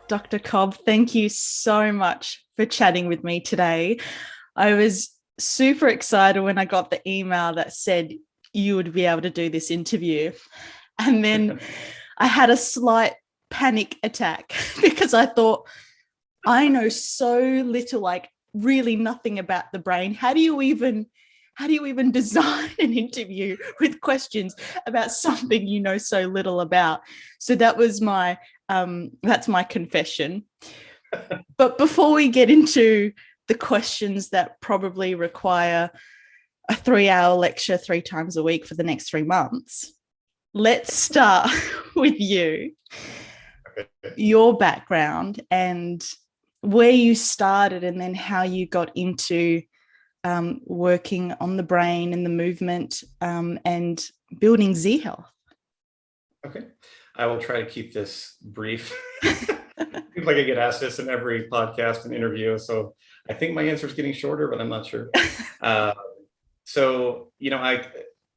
Dr. Cobb, thank you so much for chatting with me today. I was super excited when I got the email that said you would be able to do this interview. And then I had a slight panic attack because I thought, I know so little, like really nothing about the brain. How do you even design an interview with questions about something you know so little about? So that's my confession. But before we get into the questions that probably require a 3-hour lecture 3 times a week for the next 3 months, let's start with you, your background and where you started, and then how you got into working on the brain and the movement, and building Z Health. Okay, I will try to keep this brief. Seems like I get asked this in every podcast and interview, so I think my answer is getting shorter, but I'm not sure.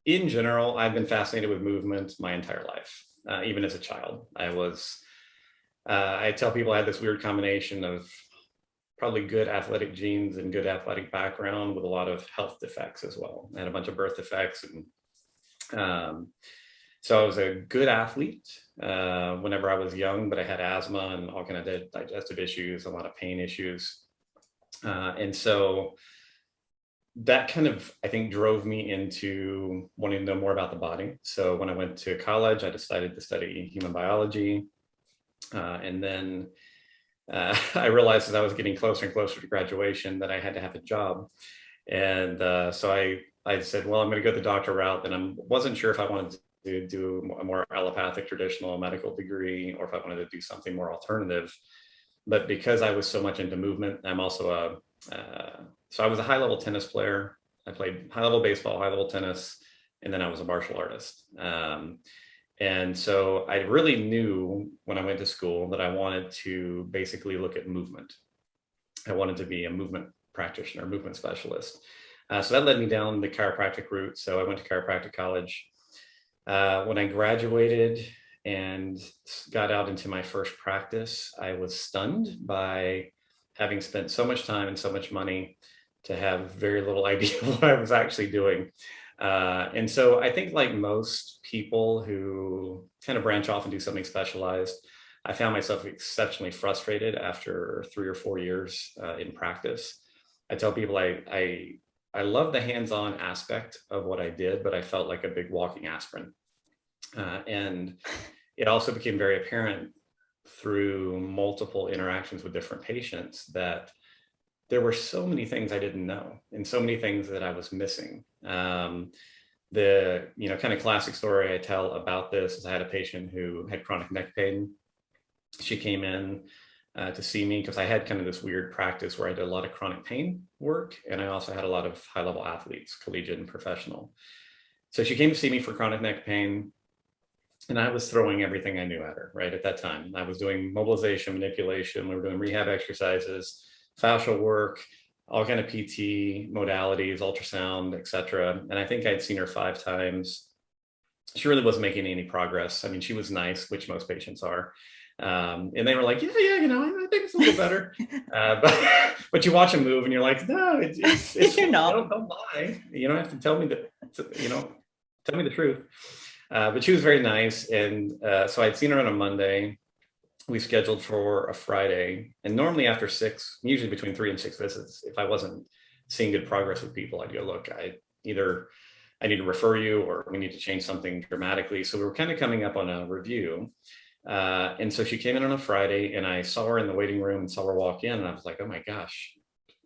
In general, I've been fascinated with movement my entire life. Even as a child, I tell people I had this weird combination of probably good athletic genes and good athletic background with a lot of health defects as well. I had a bunch of birth defects, and so I was a good athlete whenever I was young, but I had asthma and all kind of digestive issues, a lot of pain issues. And so that kind of, I think, drove me into wanting to know more about the body. So when I went to college, I decided to study human biology. And then I realized as I was getting closer and closer to graduation that I had to have a job. And so I said, well, I'm going to go the doctor route. And I wasn't sure if I wanted to do a more allopathic traditional medical degree or if I wanted to do something more alternative. But because I was so much into movement, I'm also so I was a high-level tennis player. I played high-level baseball, high-level tennis, and then I was a martial artist. And so I really knew when I went to school that I wanted to basically look at movement. I wanted to be a movement practitioner, movement specialist. So that led me down the chiropractic route. So I went to chiropractic college. When I graduated and got out into my first practice, I was stunned by having spent so much time and so much money to have very little idea of what I was actually doing. And so I think, like most people who kind of branch off and do something specialized, I found myself exceptionally frustrated after 3 or 4 years in practice. I tell people I love the hands-on aspect of what I did, but I felt like a big walking aspirin. And it also became very apparent through multiple interactions with different patients that there were so many things I didn't know and so many things that I was missing. The kind of classic story I tell about this is I had a patient who had chronic neck pain. She came in to see me because I had kind of this weird practice where I did a lot of chronic pain work, and I also had a lot of high-level athletes, collegiate and professional. So she came to see me for chronic neck pain, and I was throwing everything I knew at her, right? At that time, I was doing mobilization, manipulation. We were doing rehab exercises, fascial work, all kind of PT modalities, ultrasound, etc. And I think I'd seen her 5 times. She really wasn't making any progress. I mean, she was nice, which most patients are. And they were like, yeah, I think it's a little better. But you watch them move and you're like, no, it's You're not. Don't lie. You don't have to tell me tell me the truth. But she was very nice. And so I'd seen her on a Monday. We scheduled for a Friday. And normally after 6, usually between 3 and 6 visits, if I wasn't seeing good progress with people, I'd go, look, I need to refer you, or we need to change something dramatically. So we were kind of coming up on a review. And so she came in on a Friday, and I saw her in the waiting room and saw her walk in. And I was like, oh my gosh,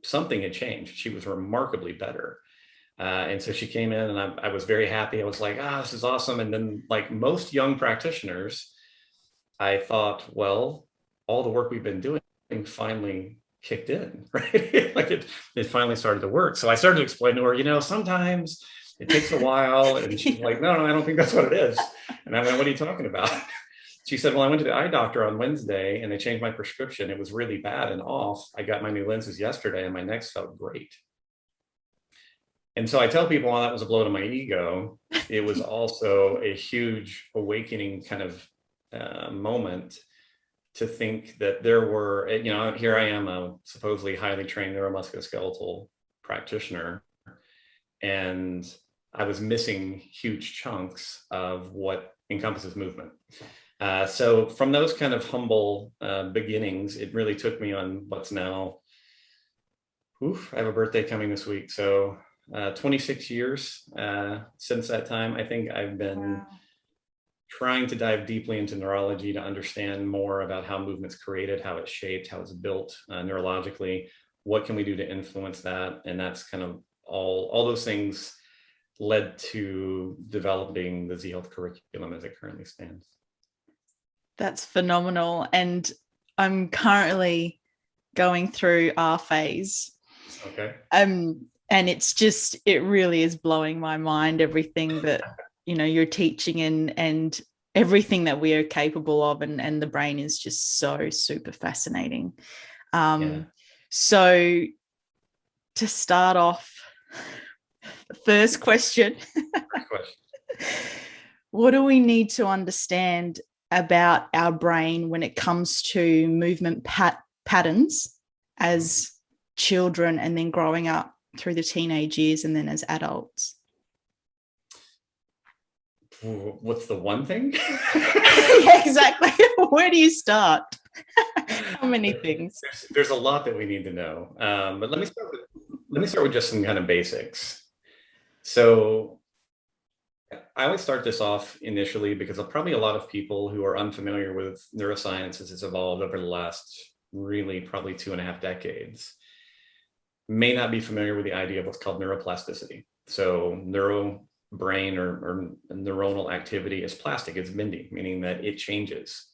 something had changed. She was remarkably better. And so she came in, and I was very happy. I was like, this is awesome. And then, like most young practitioners, I thought, well, all the work we've been doing finally kicked in, right? Like it finally started to work. So I started to explain to her, sometimes it takes a while. And she's like, no, I don't think that's what it is. And I went, what are you talking about? She said, well, I went to the eye doctor on Wednesday and they changed my prescription. It was really bad and off. I got my new lenses yesterday and my neck felt great. And so I tell people, while that was a blow to my ego, it was also a huge awakening kind of moment to think that there were, here I am, a supposedly highly trained neuromusculoskeletal practitioner, and I was missing huge chunks of what encompasses movement. So from those kind of humble beginnings, it really took me on what's now, I have a birthday coming this week. So 26 years since that time. I think I've been trying to dive deeply into neurology to understand more about how movement's created, how it's shaped, how it's built neurologically. What can we do to influence that? And that's kind of all those things led to developing the ZHealth curriculum as it currently stands. That's phenomenal. And I'm currently going through R phase. Okay. And it really is blowing my mind, everything that, you're teaching and everything that we are capable of. And the brain is just so super fascinating. So to start off, the first question. What do we need to understand about our brain when it comes to movement patterns as children and then growing up through the teenage years and then as adults? What's the one thing? Yeah, exactly. Where do you start? How many things? There's a lot that we need to know. But let me start with just some kind of basics. So I always start this off initially because probably a lot of people who are unfamiliar with neuroscience as it's evolved over the last really probably 2.5 decades may not be familiar with the idea of what's called neuroplasticity. So brain or neuronal activity is plastic, it's bending, meaning that it changes.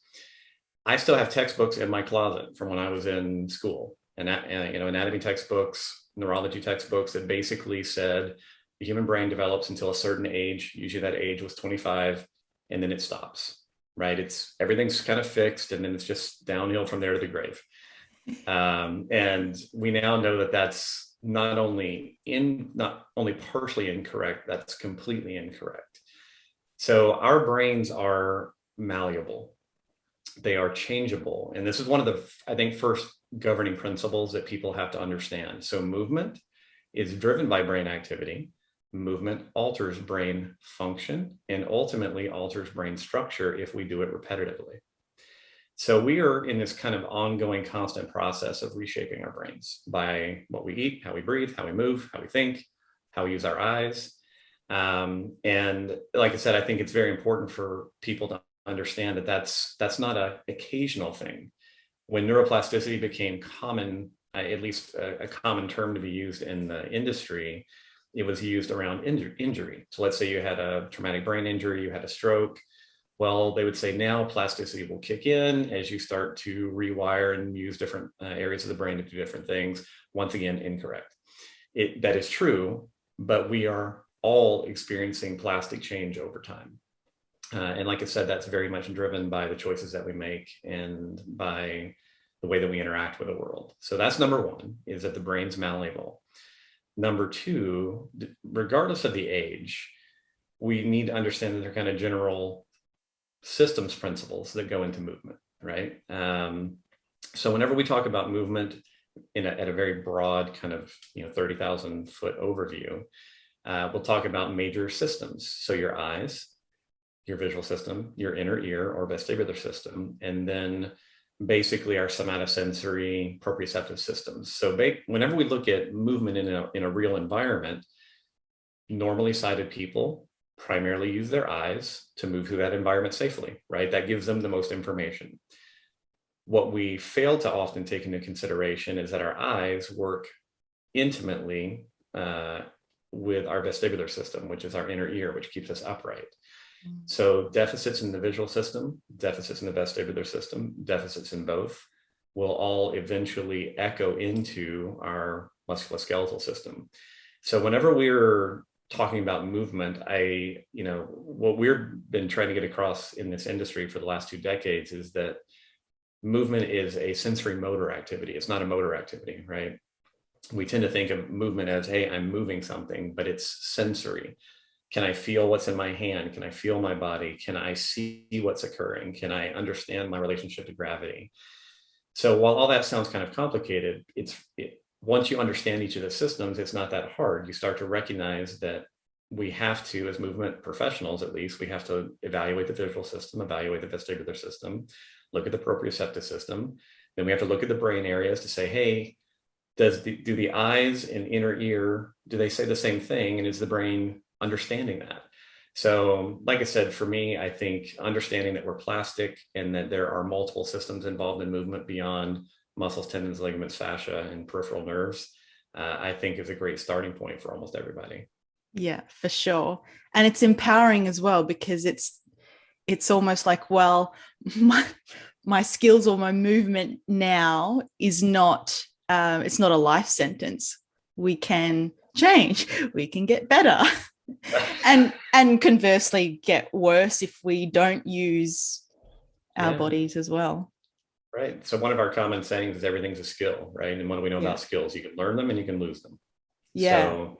I still have textbooks in my closet from when I was in school, and anatomy textbooks, neurology textbooks that basically said the human brain develops until a certain age. Usually that age was 25, and then it stops, right? Everything's kind of fixed, and then it's just downhill from there to the grave. And we now know that that's not only partially incorrect, that's completely incorrect. So our brains are malleable. They are changeable. And this is one of the, I think, first governing principles that people have to understand. So movement is driven by brain activity. Movement alters brain function and ultimately alters brain structure if we do it repetitively. So we are in this kind of ongoing, constant process of reshaping our brains by what we eat, how we breathe, how we move, how we think, how we use our eyes. And like I said, I think it's very important for people to understand that that's not an occasional thing. When neuroplasticity became common, at least a common term to be used in the industry, it was used around injury. So let's say you had a traumatic brain injury, you had a stroke. Well, they would say now plasticity will kick in as you start to rewire and use different areas of the brain to do different things. Once again, incorrect. That is true, but we are all experiencing plastic change over time. And like I said, that's very much driven by the choices that we make and by the way that we interact with the world. So that's number one, is that the brain's malleable. Number two, regardless of the age, we need to understand that there are kind of general systems principles that go into movement, right? So whenever we talk about movement at a very broad kind of 30,000 foot overview, we'll talk about major systems. So your eyes, your visual system, your inner ear or vestibular system, and then basically our somatosensory proprioceptive systems. So whenever we look at movement in a real environment, normally sighted people primarily use their eyes to move through that environment safely, right? That gives them the most information. What we fail to often take into consideration is that our eyes work intimately with our vestibular system, which is our inner ear, which keeps us upright. So deficits in the visual system, deficits in the vestibular system, deficits in both will all eventually echo into our musculoskeletal system. So whenever we're talking about movement, what we've been trying to get across in this industry for the last 2 decades is that movement is a sensory motor activity. It's not a motor activity, right? We tend to think of movement as, hey, I'm moving something, but it's sensory. Can I feel what's in my hand? Can I feel my body? Can I see what's occurring? Can I understand my relationship to gravity? So while all that sounds kind of complicated, once you understand each of the systems, it's not that hard. You start to recognize that we have to, as movement professionals at least, we have to evaluate the visual system, evaluate the vestibular system, look at the proprioceptive system. Then we have to look at the brain areas to say, hey, do the eyes and inner ear, do they say the same thing? And is the brain understanding that? So like I said, for me, I think understanding that we're plastic and that there are multiple systems involved in movement beyond muscles, tendons, ligaments, fascia, and peripheral nerves, I think is a great starting point for almost everybody. Yeah, for sure. And it's empowering as well, because it's almost like, well, my skills or my movement now is not, it's not a life sentence. We can change, we can get better. and conversely get worse if we don't use our bodies as well. Right. So one of our common sayings is everything's a skill, right? And what do we know about skills? You can learn them and you can lose them. Yeah. So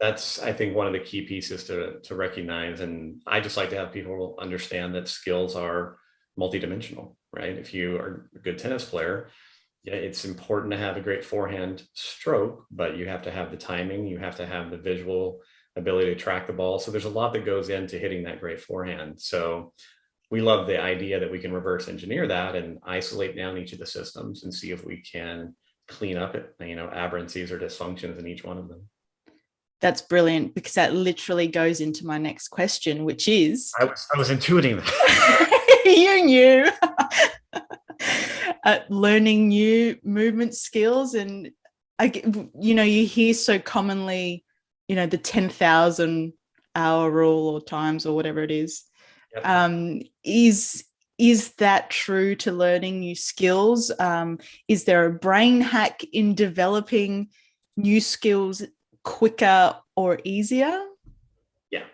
that's, I think, one of the key pieces to recognize. And I just like to have people understand that skills are multidimensional, right? If you are a good tennis player, yeah, it's important to have a great forehand stroke, but you have to have the timing, you have to have the visual ability to track the ball. So there's a lot that goes into hitting that great forehand. So we love the idea that we can reverse engineer that and isolate down each of the systems and see if we can clean up it, aberrancies or dysfunctions in each one of them. That's brilliant, because that literally goes into my next question, which is I was intuiting that. you knew. Learning new movement skills. And you hear so commonly, the 10,000 hour rule or times or whatever it is. Yep. Is that true to learning new skills? Is there a brain hack in developing new skills quicker or easier? Yeah.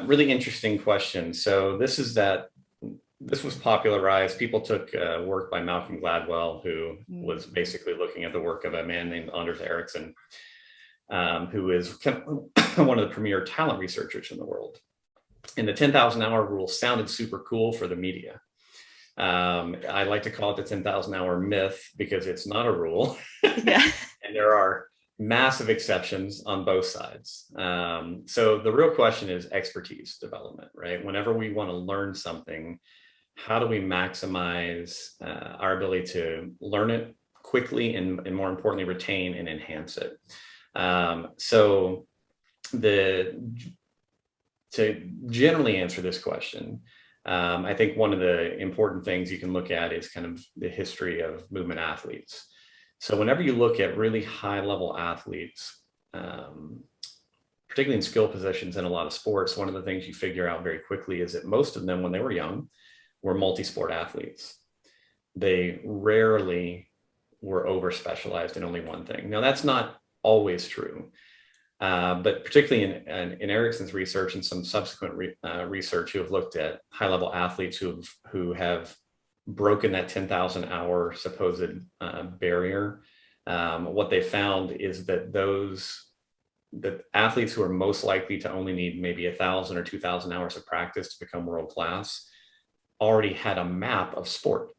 Really interesting question. So this was popularized. People took work by Malcolm Gladwell, who was basically looking at the work of a man named Anders Ericsson, who is one of the premier talent researchers in the world. And the 10,000 hour rule sounded super cool for the media. I like to call it the 10,000 hour myth, because it's not a rule. Yeah. And there are massive exceptions on both sides. So the real question is expertise development, right? Whenever we want to learn something, how do we maximize our ability to learn it quickly and more importantly, retain and enhance it? So to generally answer this question, I think one of the important things you can look at is kind of the history of movement athletes. So whenever you look at really high level athletes, particularly in skill positions in a lot of sports, one of the things you figure out very quickly is that most of them, when they were young, were multi-sport athletes. They rarely were over specialized in only one thing. Now that's not always true. But particularly in Ericsson's research and some subsequent research who have looked at high-level athletes who have broken that 10,000 hour supposed barrier, what they found is that the athletes who are most likely to only need maybe 1,000 or 2,000 hours of practice to become world class already had a map of sport,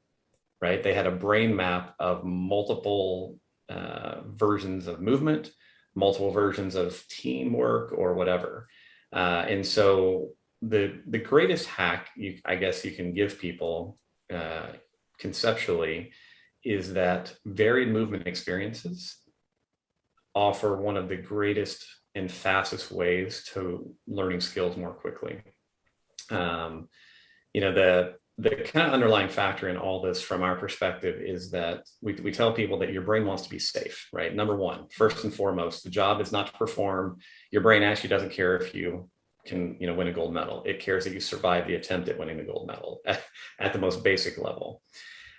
right? They had a brain map of multiple versions of movement, multiple versions of teamwork or whatever. And so the greatest hack I guess you can give people conceptually is that varied movement experiences offer one of the greatest and fastest ways to learning skills more quickly. The kind of underlying factor in all this from our perspective is that we tell people that your brain wants to be safe, right? Number one, first and foremost, the job is not to perform. Your brain actually doesn't care if you can, win a gold medal. It cares that you survive the attempt at winning the gold medal at the most basic level.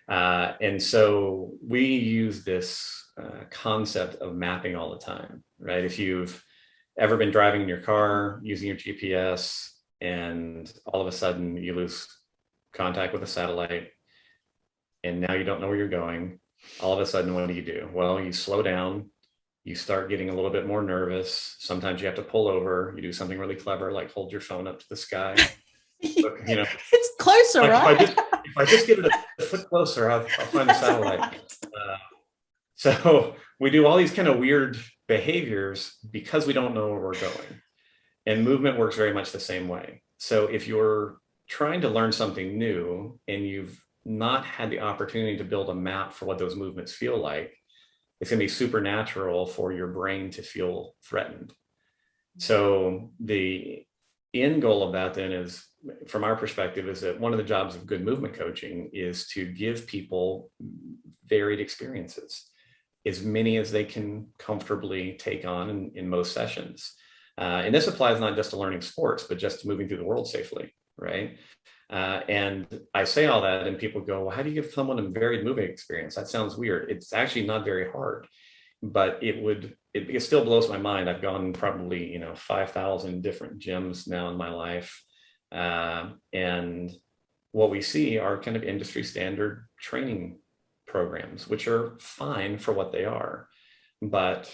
And so we use this concept of mapping all the time, right? If you've ever been driving in your car using your GPS and all of a sudden you lose contact with a satellite and now you don't know where you're going, all of a sudden what do? Well, you slow down, you start getting a little bit more nervous. Sometimes you have to pull over. You do something really clever, like hold your phone up to the sky. Look, it's closer, like right? if I just get it a foot closer, I'll find the satellite. So we do all these kind of weird behaviors because we don't know where we're going. And movement works very much the same way. So if you're trying to learn something new and you've not had the opportunity to build a map for what those movements feel like, it's going to be supernatural for your brain to feel threatened. So the end goal of that then is, from our perspective, is that one of the jobs of good movement coaching is to give people varied experiences, as many as they can comfortably take on in most sessions. And this applies not just to learning sports, but just to moving through the world safely, right? And I say all that and people go, well, how do you give someone a varied moving experience? That sounds weird. It's actually not very hard, but it still blows my mind. I've gone probably, 5,000 different gyms now in my life. And what we see are kind of industry standard training programs, which are fine for what they are. But,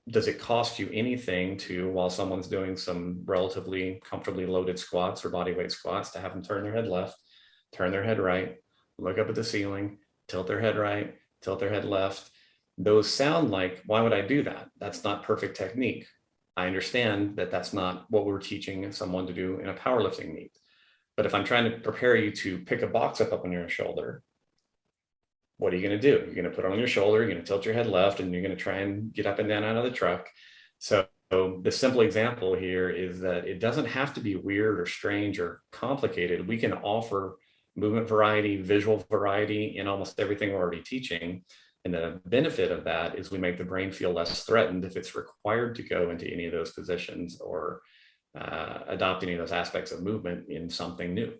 does it cost you anything to, while someone's doing some relatively comfortably loaded squats or bodyweight squats, to have them turn their head left, turn their head right, look up at the ceiling, tilt their head right, tilt their head left? Those sound like, why would I do that? That's not perfect technique. I understand that that's not what we're teaching someone to do in a powerlifting meet. But if I'm trying to prepare you to pick a box up on your shoulder, what are you going to do? You're going to put it on your shoulder, you're going to tilt your head left, and you're going to try and get up and down out of the truck. So the simple example here is that it doesn't have to be weird or strange or complicated. We can offer movement variety, visual variety in almost everything we're already teaching. And the benefit of that is we make the brain feel less threatened if it's required to go into any of those positions or adopt any of those aspects of movement in something new.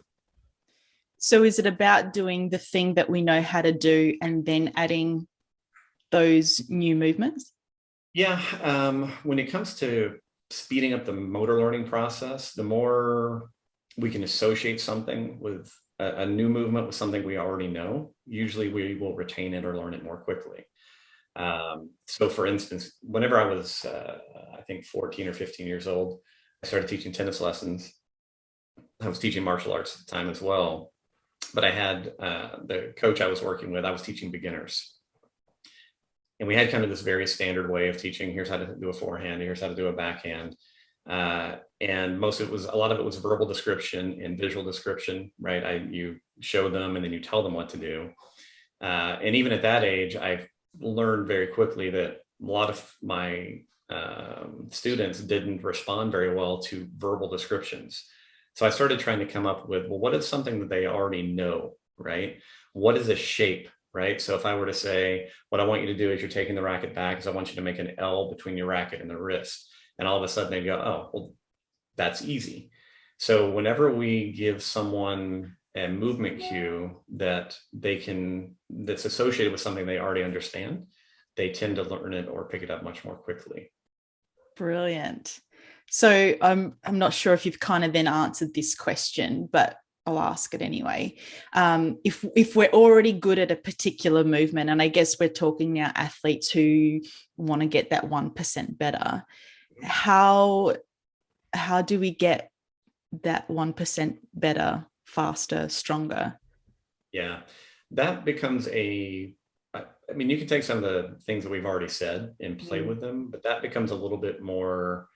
So is it about doing the thing that we know how to do and then adding those new movements? Yeah. When it comes to speeding up the motor learning process, the more we can associate something with a new movement with something we already know, usually we will retain it or learn it more quickly. So for instance, whenever I was, I think 14 or 15 years old, I started teaching tennis lessons. I was teaching martial arts at the time as well. But I had the coach I was working with, I was teaching beginners. And we had kind of this very standard way of teaching. Here's how to do a forehand, here's how to do a backhand. And a lot of it was verbal description and visual description, right? You show them and then you tell them what to do. And even at that age, I learned very quickly that a lot of my students didn't respond very well to verbal descriptions. So I started trying to come up with, well, what is something that they already know, right? What is a shape, right? So if I were to say, what I want you to do is you're taking the racket back, is I want you to make an L between your racket and the wrist. And all of a sudden they go, oh, well, that's easy. So whenever we give someone a movement cue that's associated with something they already understand, they tend to learn it or pick it up much more quickly. Brilliant. So I'm not sure if you've kind of then answered this question, but I'll ask it anyway. If we're already good at a particular movement, and I guess we're talking now athletes who want to get that 1% better, how do we get that 1% better, faster, stronger? Yeah, that becomes you can take some of the things that we've already said and play with them, but that becomes a little bit more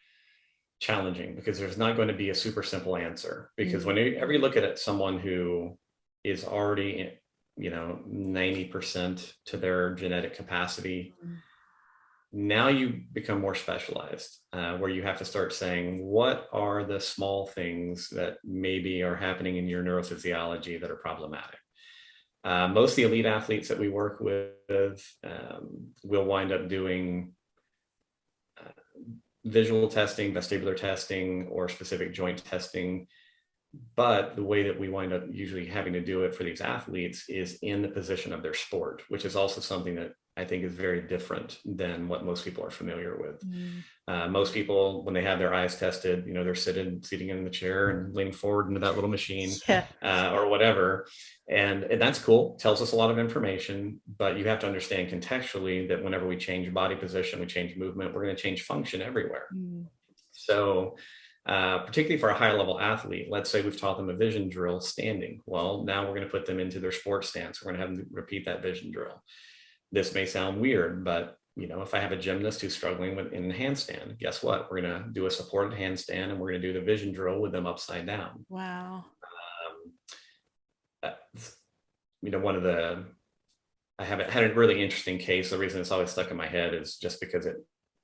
challenging because there's not going to be a super simple answer. Because whenever you look at someone who is already, 90% to their genetic capacity, now you become more specialized, where you have to start saying, what are the small things that maybe are happening in your neurophysiology that are problematic? Most of the elite athletes that we work with will wind up doing visual testing, vestibular testing, or specific joint testing. But the way that we wind up usually having to do it for these athletes is in the position of their sport, which is also something that I think is very different than what most people are familiar with. Most people, when they have their eyes tested, they're sitting in the chair and leaning forward into that little machine, or whatever. And that's cool. Tells us a lot of information, but you have to understand contextually that whenever we change body position, we change movement, we're going to change function everywhere. So particularly for a higher level athlete, let's say we've taught them a vision drill standing. Well, now we're going to put them into their sports stance. We're going to have them repeat that vision drill. This may sound weird, but if I have a gymnast who's struggling in handstand, guess what? We're going to do a supported handstand, and we're going to do the vision drill with them upside down. Wow. I haven't had a really interesting case. The reason it's always stuck in my head is just because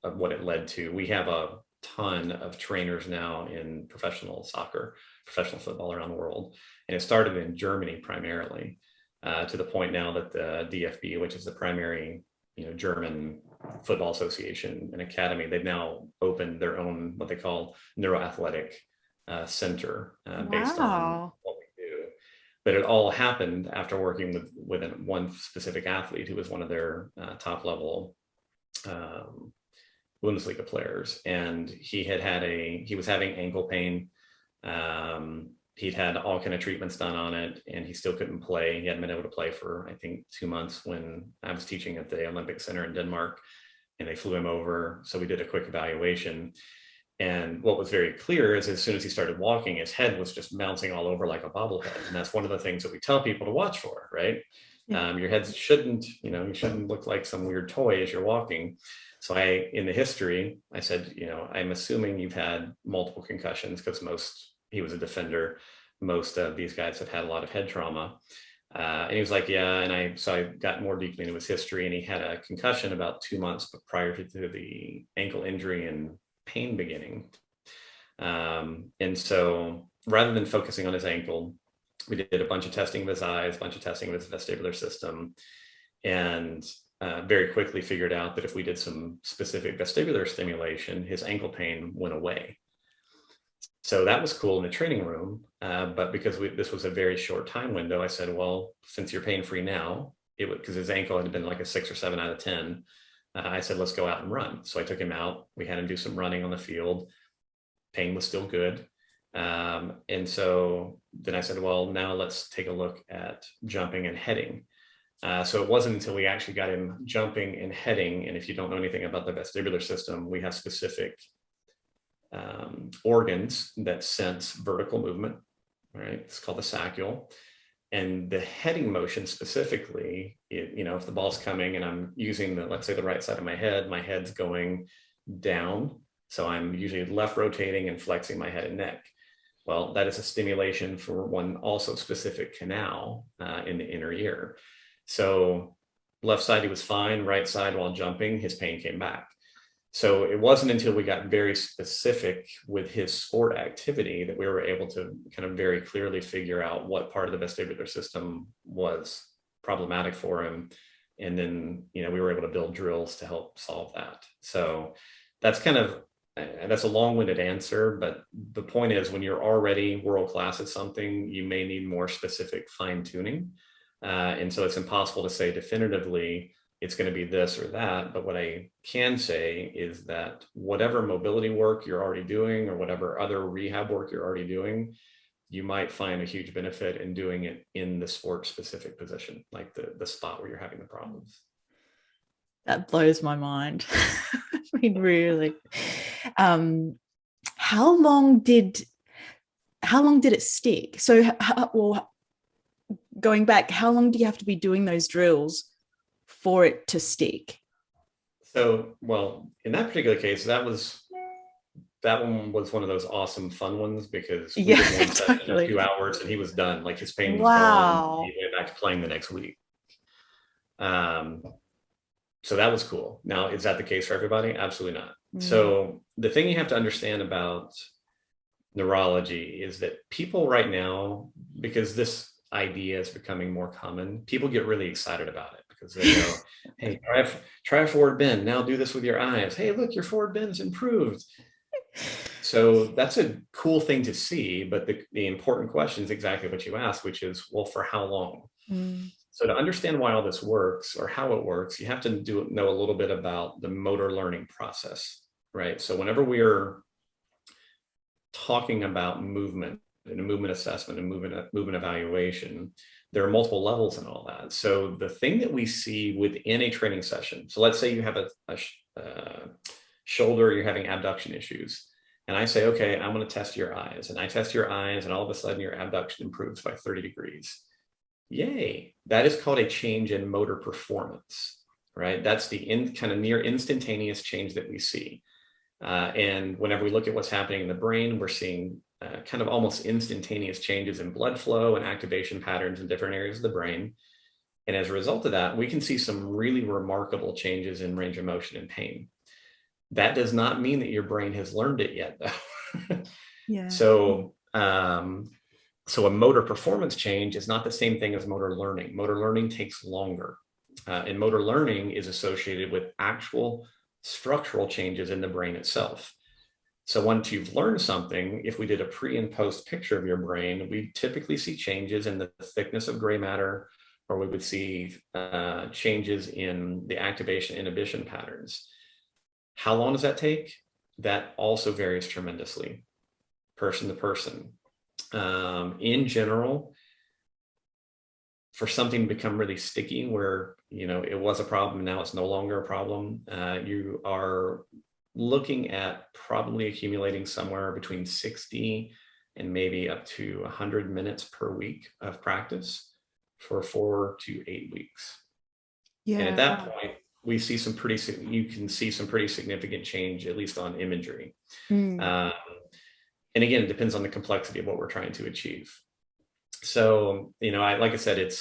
of what it led to. We have a ton of trainers now in professional soccer, professional football around the world. And it started in Germany primarily, to the point now that the DFB, which is the primary, German football association and academy, they've now opened their own, what they call neuroathletic center, based on what we do. But it all happened after working with one specific athlete who was one of their top level Bundesliga players, and he was having ankle pain. He'd had all kind of treatments done on it, and he still couldn't play. He hadn't been able to play for, I think, 2 months when I was teaching at the Olympic Center in Denmark, and they flew him over. So we did a quick evaluation. And what was very clear is as soon as he started walking, his head was just bouncing all over like a bobblehead. And that's one of the things that we tell people to watch for, right? Your head shouldn't, you shouldn't look like some weird toy as you're walking. So in the history, I said, I'm assuming you've had multiple concussions, because he was a defender. Most of these guys have had a lot of head trauma. And he was like, yeah. And so I got more deeply into his history, and he had a concussion about 2 months prior to the ankle injury and pain beginning. And so rather than focusing on his ankle, we did a bunch of testing of his eyes, a bunch of testing of his vestibular system, and very quickly figured out that if we did some specific vestibular stimulation, his ankle pain went away. So that was cool in the training room. But because this was a very short time window, I said, well, since you're pain-free now, because his ankle had been like a 6 or 7 out of 10, I said, let's go out and run. So I took him out. We had him do some running on the field. Pain was still good. And so then I said, well, now let's take a look at jumping and heading. So it wasn't until we actually got him jumping and heading. And if you don't know anything about the vestibular system, we have specific organs that sense vertical movement, right? It's called the saccule. And the heading motion specifically, if the ball's coming and I'm using let's say the right side of my head's going down. So I'm usually left rotating and flexing my head and neck. Well, that is a stimulation for one also specific canal in the inner ear. So left side, he was fine. Right side, while jumping, his pain came back. So it wasn't until we got very specific with his sport activity that we were able to kind of very clearly figure out what part of the vestibular system was problematic for him. And then, we were able to build drills to help solve that. So that's a long-winded answer, but the point is, when you're already world-class at something, you may need more specific fine-tuning. And so it's impossible to say definitively it's going to be this or that. But what I can say is that whatever mobility work you're already doing, or whatever other rehab work you're already doing, you might find a huge benefit in doing it in the sport-specific position, like the spot where you're having the problems. That blows my mind. I mean, really. How long did it stick? So, going back, how long do you have to be doing those drills for it to stick? So, well, in that particular case, that one was one of those awesome fun ones, because we did one session in 2 hours and he was done. Like, his pain was gone. He went back to playing the next week. So that was cool. Now, is that the case for everybody? Absolutely not. So the thing you have to understand about neurology is that people right now, because this idea is becoming more common, people get really excited about it, because they go, hey, try a forward bend. Now do this with your eyes. Hey, look, your forward bend's improved. So that's a cool thing to see. But the important question is exactly what you asked, which is, well, for how long? So to understand why all this works or how it works, you have to know a little bit about the motor learning process, right? So whenever we are talking about movement and a movement assessment and movement evaluation, there are multiple levels in all that. So the thing that we see within a training session, so let's say you have a shoulder, you're having abduction issues. And I say, okay, I'm going to test your eyes. And I test your eyes, and all of a sudden your abduction improves by 30 degrees. Yay. That is called a change in motor performance, right? That's the kind of near instantaneous change that we see. And whenever we look at what's happening in the brain, we're seeing kind of almost instantaneous changes in blood flow and activation patterns in different areas of the brain. And as a result of that, we can see some really remarkable changes in range of motion and pain. That does not mean that your brain has learned it yet, though. Yeah. So a motor performance change is not the same thing as motor learning. Motor learning takes longer. And motor learning is associated with actual structural changes in the brain itself. So once you've learned something, if we did a pre and post picture of your brain, we typically see changes in the thickness of gray matter, or we would see changes in the activation inhibition patterns. How long does that take? That also varies tremendously, person to person. In general, for something to become really sticky where, it was a problem, now it's no longer a problem, you are looking at probably accumulating somewhere between 60 and maybe up to 100 minutes per week of practice for 4 to 8 weeks. Yeah. And at that point, you can see some pretty significant change, at least on imagery. And again, it depends on the complexity of what we're trying to achieve. So, like I said,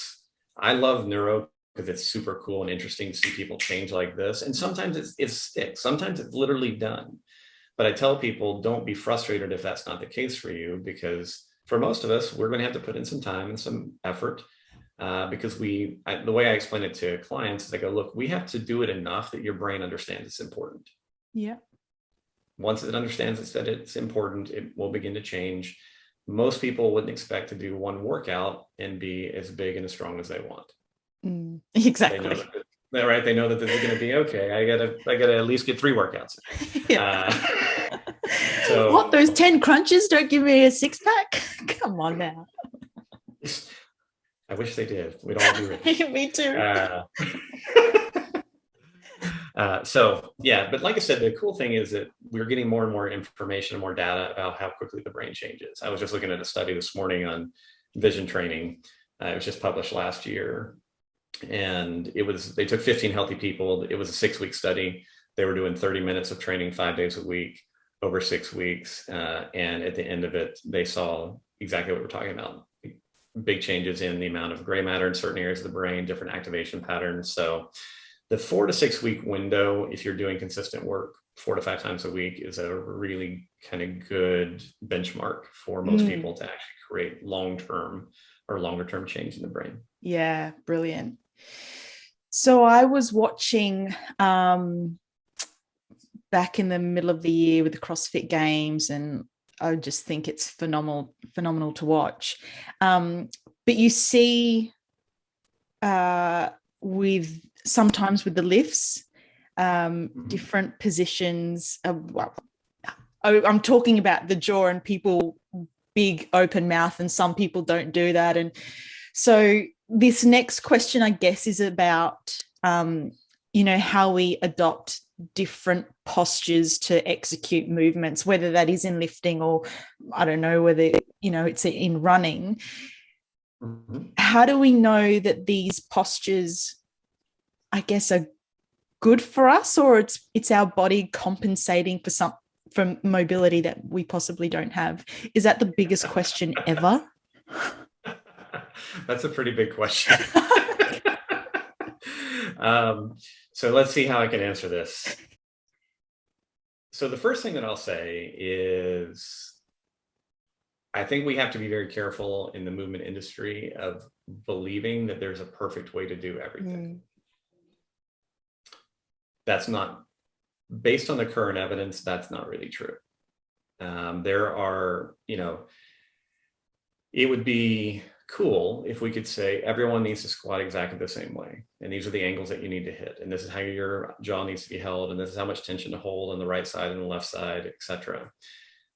I love neuro because it's super cool and interesting to see people change like this. And sometimes it sticks. Sometimes it's literally done. But I tell people, don't be frustrated if that's not the case for you, because for most of us, we're going to have to put in some time and some effort. Because the way I explain it to clients is I go, look, we have to do it enough that your brain understands it's important. Yeah. Once it understands that it's important, it will begin to change. Most people wouldn't expect to do one workout and be as big and as strong as they want. Exactly. They know that this is going to be okay. I gotta at least get 3 workouts. So what, those 10 crunches don't give me a 6-pack? Come on now. I wish they did. We'd all be rich. Me too. But like I said, the cool thing is that we're getting more and more information and more data about how quickly the brain changes. I was just looking at a study this morning on vision training. It was just published last year. And they took 15 healthy people. It was a 6-week study. They were doing 30 minutes of training 5 days a week over 6 weeks. And at the end of it, they saw exactly what we're talking about. Big changes in the amount of gray matter in certain areas of the brain, different activation patterns. So the 4 to 6 week window, if you're doing consistent work 4 to 5 times a week, is a really kind of good benchmark for most people to actually create long-term or longer-term change in the brain. Yeah, brilliant. So I was watching back in the middle of the year with the CrossFit Games, and I just think it's phenomenal to watch. But you see sometimes with the lifts, different positions. I'm talking about the jaw and people big open mouth, and some people don't do that. And so this next question, I guess, is about, how we adopt different postures to execute movements, whether that is in lifting or I don't know whether, it's in running. How do we know that these postures, I guess, are good for us, or it's our body compensating for mobility that we possibly don't have? Is that the biggest question ever? That's a pretty big question. So let's see how I can answer this. So the first thing that I'll say is, I think we have to be very careful in the movement industry of believing that there's a perfect way to do everything. That's not, based on the current evidence, that's not really true. There are, it would be cool if we could say everyone needs to squat exactly the same way. And these are the angles that you need to hit. And this is how your jaw needs to be held. And this is how much tension to hold on the right side and the left side, etc.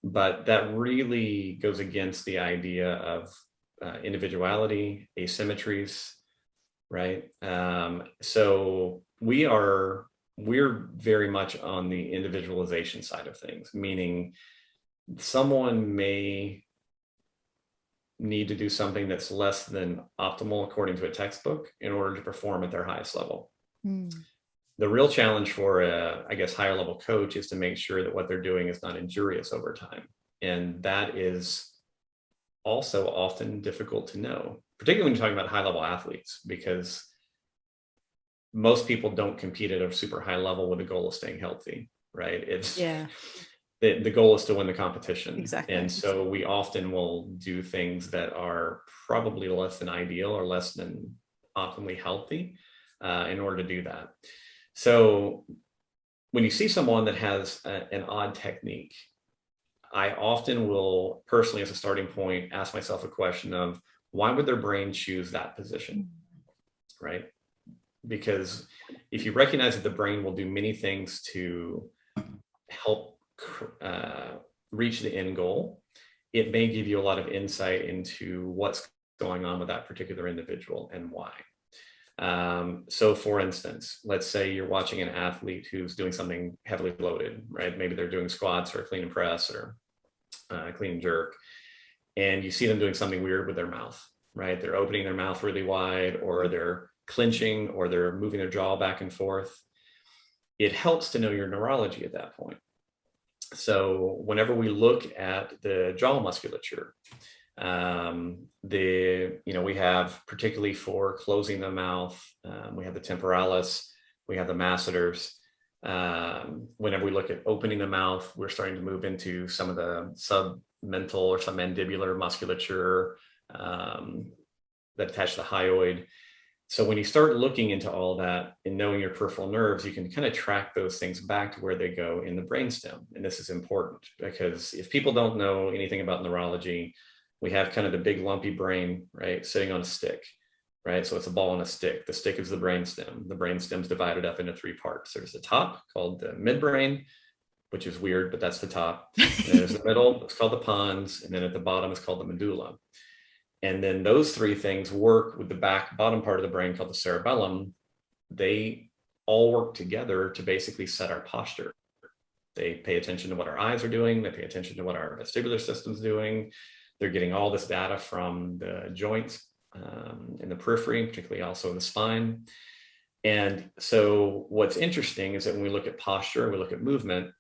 But that really goes against the idea of individuality, asymmetries, right? So we're very much on the individualization side of things, meaning someone may need to do something that's less than optimal according to a textbook in order to perform at their highest level. The real challenge for a, I guess, higher level coach is to make sure that what they're doing is not injurious over time. And that is also often difficult to know, particularly when you're talking about high level athletes, because most people don't compete at a super high level with the goal of staying healthy, right? The goal is to win the competition. Exactly. And so we often will do things that are probably less than ideal or less than optimally healthy in order to do that. So when you see someone that has an odd technique, I often will personally, as a starting point, ask myself a question of why would their brain choose that position, right? Because if you recognize that the brain will do many things to help reach the end goal, it may give you a lot of insight into what's going on with that particular individual and why. So for instance, let's say you're watching an athlete who's doing something heavily loaded, right? Maybe they're doing squats or a clean and press or a clean and jerk, and you see them doing something weird with their mouth, right? They're opening their mouth really wide, or they're clenching, or they're moving their jaw back and forth. It helps to know your neurology at that point. So whenever we look at the jaw musculature, we have, particularly for closing the mouth, we have the temporalis, we have the masseters. Whenever we look at opening the mouth, we're starting to move into some of the submental or submandibular musculature that attach to the hyoid. So when you start looking into all that and knowing your peripheral nerves, you can kind of track those things back to where they go in the brainstem. And this is important because if people don't know anything about neurology, we have kind of the big lumpy brain, right, sitting on a stick, right? So it's a ball on a stick. The stick is the brainstem. The brainstem is divided up into three parts. There's the top, called the midbrain, which is weird, but that's the top. And there's the middle, it's called the pons. And then at the bottom, it's called the medulla. And then those three things work with the bottom part of the brain called the cerebellum. They all work together to basically set our posture. They pay attention to what our eyes are doing. They pay attention to what our vestibular system's doing. They're getting all this data from the joints in the periphery, particularly also the spine. And so what's interesting is that when we look at posture, we look at movement,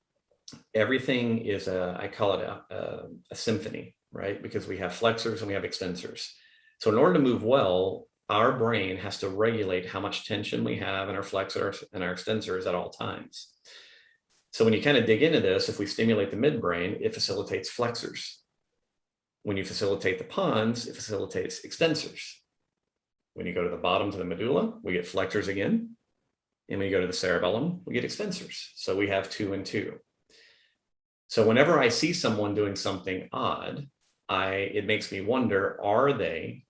everything is I call it a symphony, right? Because we have flexors and we have extensors. So in order to move well, our brain has to regulate how much tension we have in our flexors and our extensors at all times. So when you kind of dig into this, if we stimulate the midbrain, it facilitates flexors. When you facilitate the pons, it facilitates extensors. When you go to the bottom to the medulla, we get flexors again. And when you go to the cerebellum, we get extensors. So we have 2 and 2. So whenever I see someone doing something odd, it makes me wonder, are they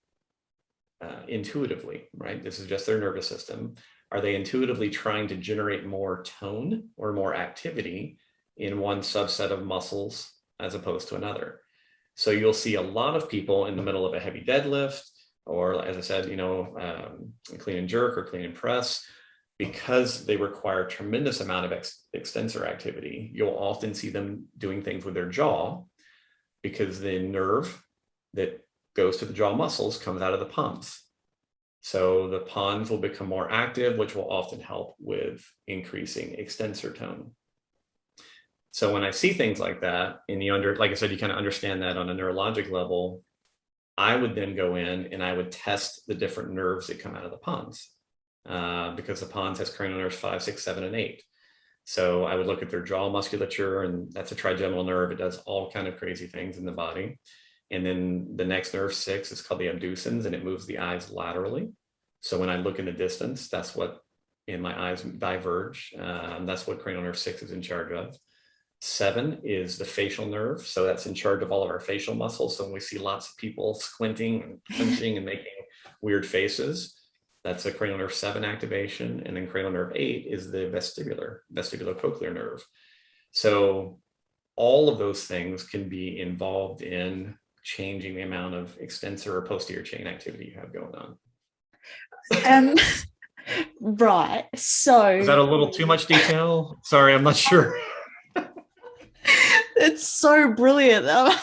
intuitively, right? This is just their nervous system. Are they intuitively trying to generate more tone or more activity in one subset of muscles as opposed to another? So you'll see a lot of people in the middle of a heavy deadlift, or as I said, clean and jerk or clean and press, because they require a tremendous amount of extensor activity. You'll often see them doing things with their jaw because the nerve that goes to the jaw muscles comes out of the pons. So the pons will become more active, which will often help with increasing extensor tone. So when I see things like that, and like I said, you kind of understand that on a neurologic level, I would then go in and I would test the different nerves that come out of the pons, because the pons has cranial nerves 5, 6, 7, and 8. So I would look at their jaw musculature, and that's a trigeminal nerve. It does all kind of crazy things in the body. And then the next nerve, 6, is called the abducens, and it moves the eyes laterally. So when I look in the distance, that's what, and my eyes diverge. That's what cranial nerve 6 is in charge of. 7 is the facial nerve. So that's in charge of all of our facial muscles. So when we see lots of people squinting and clenching and making weird faces, that's a cranial nerve 7 activation. And then cranial nerve 8 is the vestibulocochlear nerve. So all of those things can be involved in changing the amount of extensor or posterior chain activity you have going on. Right. So is that a little too much detail? Sorry, I'm not sure. It's so brilliant. I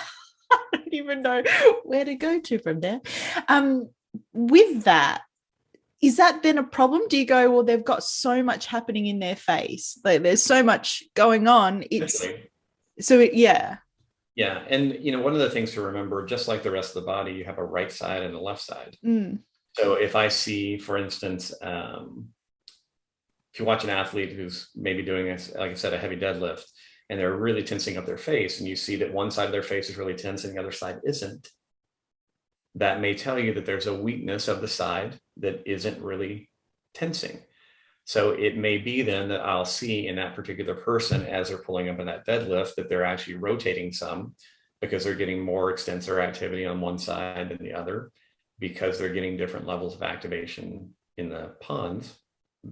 don't even know where to go to from there. With that, is that then a problem? Do you go, well, they've got so much happening in their face, like there's so much going on. Yeah. And one of the things to remember, just like the rest of the body, you have a right side and a left side. So if I see, for instance, if you watch an athlete who's maybe doing, like I said, a heavy deadlift, and they're really tensing up their face, and you see that one side of their face is really tense and the other side isn't, that may tell you that there's a weakness of the side that isn't really tensing. So it may be then that I'll see in that particular person, as they're pulling up in that deadlift, that they're actually rotating some because they're getting more extensor activity on one side than the other, because they're getting different levels of activation in the pons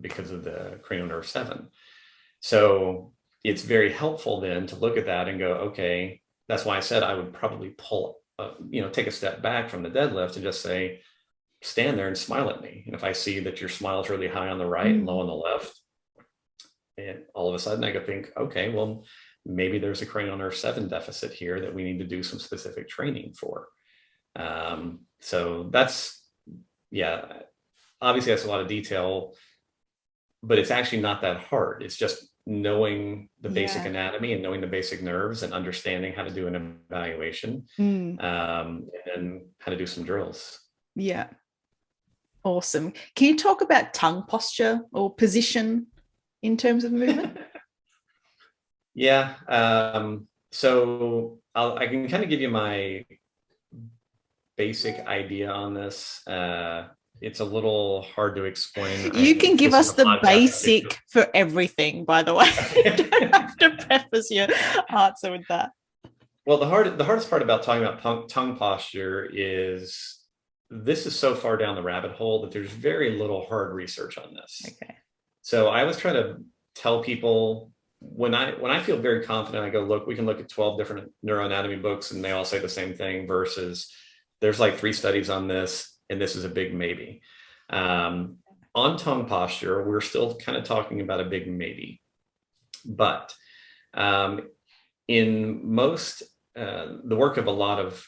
because of the cranial nerve 7. So it's very helpful then to look at that and go, okay, that's why I said I would probably take a step back from the deadlift and just say, stand there and smile at me. And if I see that your smile is really high on the right and low on the left, and all of a sudden I could think, okay, well, maybe there's a cranial nerve 7 deficit here that we need to do some specific training for. So that's, obviously that's a lot of detail, but it's actually not that hard. It's just knowing the basic anatomy and knowing the basic nerves and understanding how to do an evaluation, and then how to do some drills. Yeah. Awesome. Can you talk about tongue posture or position in terms of movement? So I can kind of give you my basic idea on this. It's a little hard to explain. You can give us the basic for everything, by the way. You don't have to preface your answer with that. Well, the hardest part about talking about tongue posture is this is so far down the rabbit hole that there's very little hard research on this. Okay. So I always try to tell people, when I feel very confident, I go, look, we can look at 12 different neuroanatomy books and they all say the same thing, versus there's like 3 studies on this and this is a big maybe. On tongue posture, we're still kind of talking about a big maybe. But in most, the work of a lot of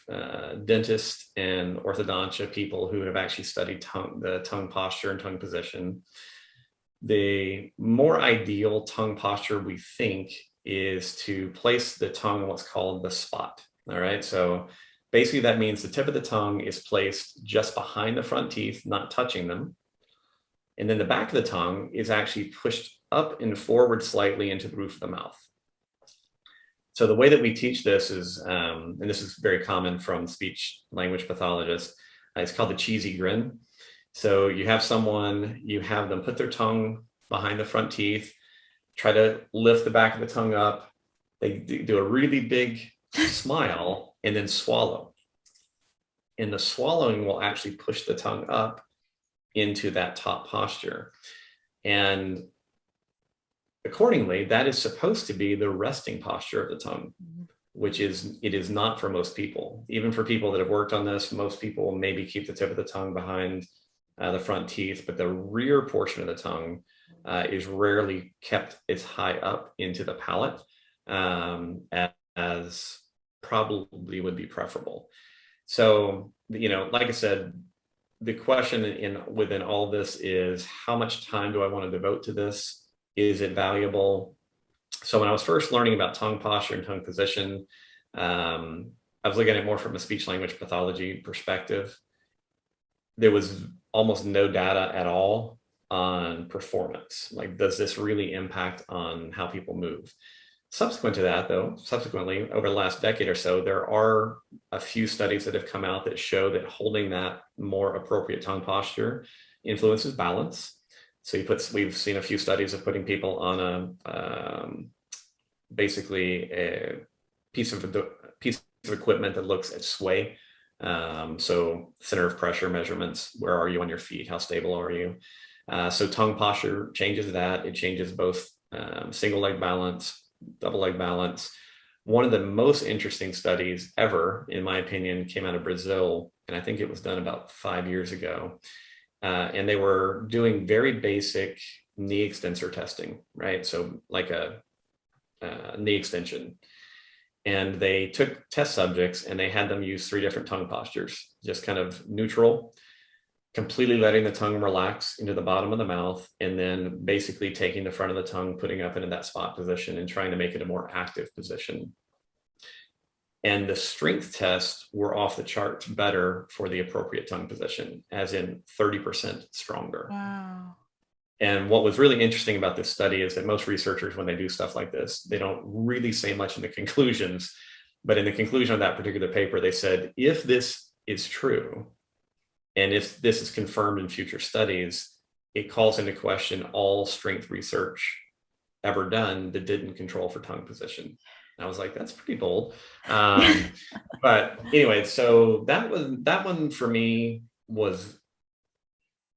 dentists and orthodontia people who have actually studied the tongue posture and tongue position, the more ideal tongue posture, we think, is to place the tongue in what's called the spot. All right. So basically that means the tip of the tongue is placed just behind the front teeth, not touching them. And then the back of the tongue is actually pushed up and forward slightly into the roof of the mouth. So the way that we teach this is, and this is very common from speech language pathologists, it's called the cheesy grin. So you have them put their tongue behind the front teeth, try to lift the back of the tongue up. They do a really big smile and then swallow. And the swallowing will actually push the tongue up into that top posture. And accordingly, that is supposed to be the resting posture of the tongue, which it is not for most people. Even for people that have worked on this, most people will maybe keep the tip of the tongue behind the front teeth, but the rear portion of the tongue is rarely kept as high up into the palate as probably would be preferable. So, like I said, the question within all this is, how much time do I want to devote to this? Is it valuable? So when I was first learning about tongue posture and tongue position, I was looking at it more from a speech language pathology perspective. There was almost no data at all on performance. Like, does this really impact on how people move? Subsequently, over the last decade or so, there are a few studies that have come out that show that holding that more appropriate tongue posture influences balance. So we've seen a few studies of putting people on basically a piece of equipment that looks at sway. So center of pressure measurements, where are you on your feet? How stable are you? So tongue posture changes that. It changes both single leg balance, double leg balance. One of the most interesting studies ever, in my opinion, came out of Brazil, and I think it was done about 5 years ago. And they were doing very basic knee extensor testing, right? So like a knee extension. And they took test subjects and they had them use 3 different tongue postures, just kind of neutral, completely letting the tongue relax into the bottom of the mouth, and then basically taking the front of the tongue, putting up into that spot position and trying to make it a more active position. And the strength tests were off the charts better for the appropriate tongue position, as in 30% stronger. Wow. And what was really interesting about this study is that most researchers, when they do stuff like this, they don't really say much in the conclusions. But in the conclusion of that particular paper, they said, if this is true, and if this is confirmed in future studies, it calls into question all strength research ever done that didn't control for tongue position. And I was like, that's pretty bold. But anyway, so that one for me was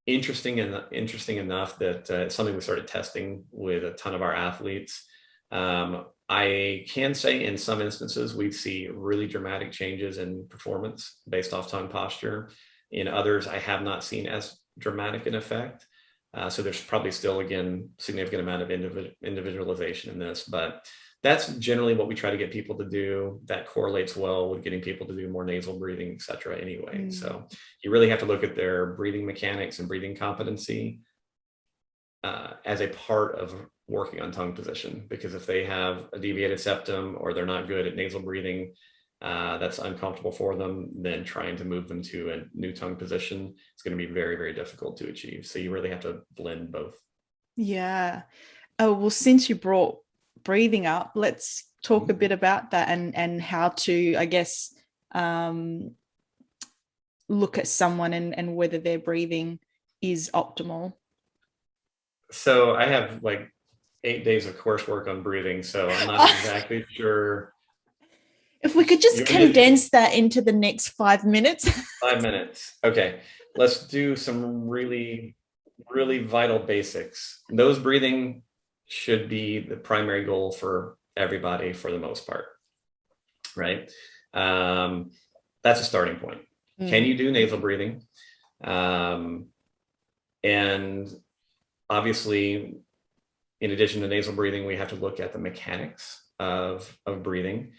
interesting enough that it's something we started testing with a ton of our athletes. I can say in some instances, we see really dramatic changes in performance based off tongue posture. In others, I have not seen as dramatic an effect. So there's probably still, again, significant amount of individualization in this, but that's generally what we try to get people to do. That correlates well with getting people to do more nasal breathing, et cetera, anyway. So you really have to look at their breathing mechanics and breathing competency as a part of working on tongue position, because if they have a deviated septum or they're not good at nasal breathing, that's uncomfortable for them, then trying to move them to a new tongue position is going to be very, very difficult to achieve. So you really have to blend both. Yeah. Oh, well, since you brought breathing up, let's talk a bit about that and how to, I guess, look at someone and whether their breathing is optimal. So I have like 8 days of coursework on breathing, so I'm not exactly sure. If we could just condense that into the next 5 minutes. 5 minutes. Okay. Let's do some really, really vital basics. Nose breathing should be the primary goal for everybody for the most part, right? That's a starting point. Can you do nasal breathing? And obviously, in addition to nasal breathing, we have to look at the mechanics of breathing.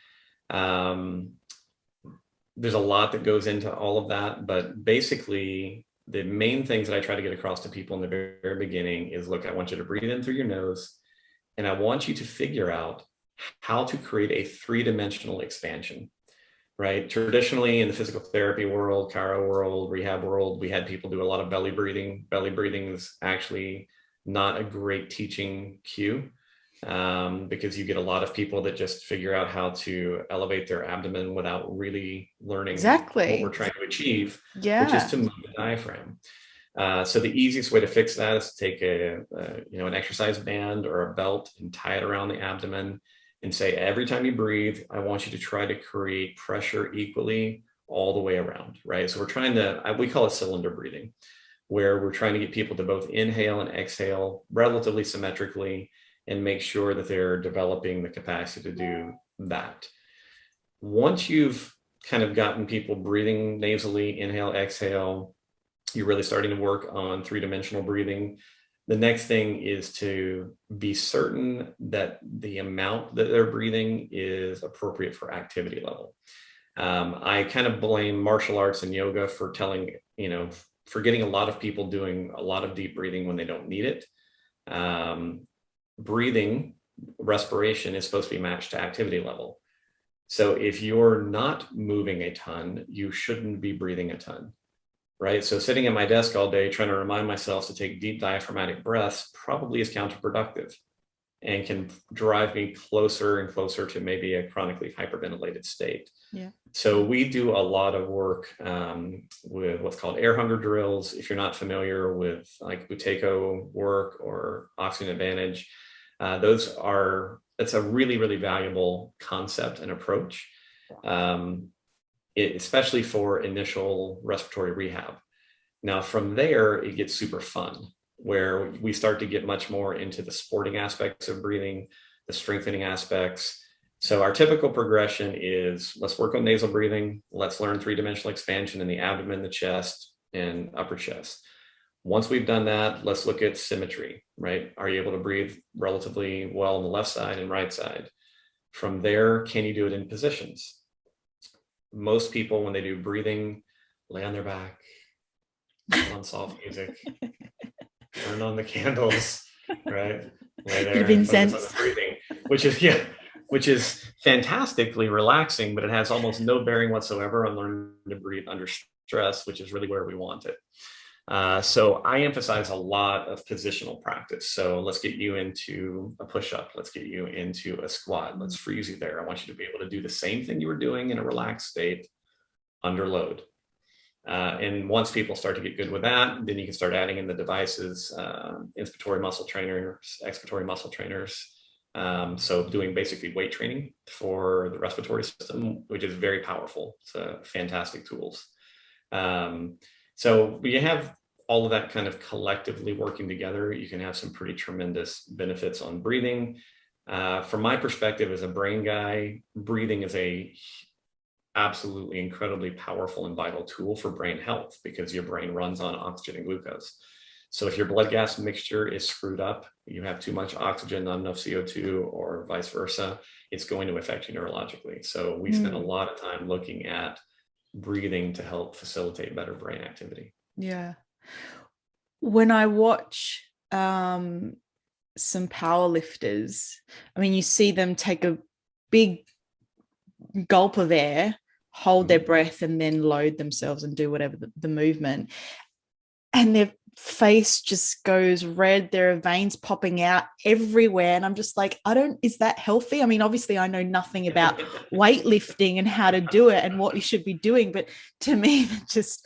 There's a lot that goes into all of that, but basically the main things that I try to get across to people in the very, very beginning is, look, I want you to breathe in through your nose, and I want you to figure out how to create a 3-dimensional expansion, right? Traditionally in the physical therapy world, chiro world, rehab world, we had people do a lot of belly breathing. Belly breathing is actually not a great teaching cue. Because you get a lot of people that just figure out how to elevate their abdomen without really learning what we're trying to achieve, which is to move the diaphragm. So the easiest way to fix that is to take an exercise band or a belt and tie it around the abdomen and say, every time you breathe, I want you to try to create pressure equally all the way around, right? So we're trying to, we call it cylinder breathing, where we're trying to get people to both inhale and exhale relatively symmetrically and make sure that they're developing the capacity to do that. Once you've kind of gotten people breathing nasally, inhale, exhale, you're really starting to work on 3-dimensional breathing. The next thing is to be certain that the amount that they're breathing is appropriate for activity level. I kind of blame martial arts and yoga for getting a lot of people doing a lot of deep breathing when they don't need it. Breathing, respiration is supposed to be matched to activity level. So if you're not moving a ton, you shouldn't be breathing a ton, right? So sitting at my desk all day trying to remind myself to take deep diaphragmatic breaths probably is counterproductive and can drive me closer and closer to maybe a chronically hyperventilated state. Yeah. So we do a lot of work with what's called air hunger drills. If you're not familiar with like Buteyko work or oxygen advantage, those are that's a really, really valuable concept and approach, especially for initial respiratory rehab. Now, from there, it gets super fun, where we start to get much more into the sporting aspects of breathing, the strengthening aspects. So our typical progression is, let's work on nasal breathing. Let's learn three-dimensional expansion in the abdomen, the chest, and upper chest. Once we've done that, let's look at symmetry, right? Are you able to breathe relatively well on the left side and right side? From there, can you do it in positions? Most people, when they do breathing, lay on their back, put on soft music, turn on the candles, right? Lay there and focus on the breathing, which is fantastically relaxing, but it has almost no bearing whatsoever on learning to breathe under stress, which is really where we want it. So I emphasize a lot of positional practice. So let's get you into a push-up. Let's get you into a squat. Let's freeze you there. I want you to be able to do the same thing you were doing in a relaxed state under load. And once people start to get good with that, then you can start adding in the devices, inspiratory muscle trainers, expiratory muscle trainers. So doing basically weight training for the respiratory system, which is very powerful. It's fantastic tools. So we have all of that kind of collectively working together. You can have some pretty tremendous benefits on breathing. From my perspective as a brain guy, breathing is a absolutely incredibly powerful and vital tool for brain health, because your brain runs on oxygen and glucose. So if your blood gas mixture is screwed up, you have too much oxygen, not enough CO2, or vice versa, it's going to affect you neurologically. So we spend a lot of time looking at breathing to help facilitate better brain activity. Yeah. When I watch some powerlifters, I mean, you see them take a big gulp of air, hold their breath, and then load themselves and do whatever the movement. And their face just goes red. There are veins popping out everywhere. And I'm just like, is that healthy? I mean, obviously I know nothing about weightlifting and how to do it and what you should be doing. But to me, that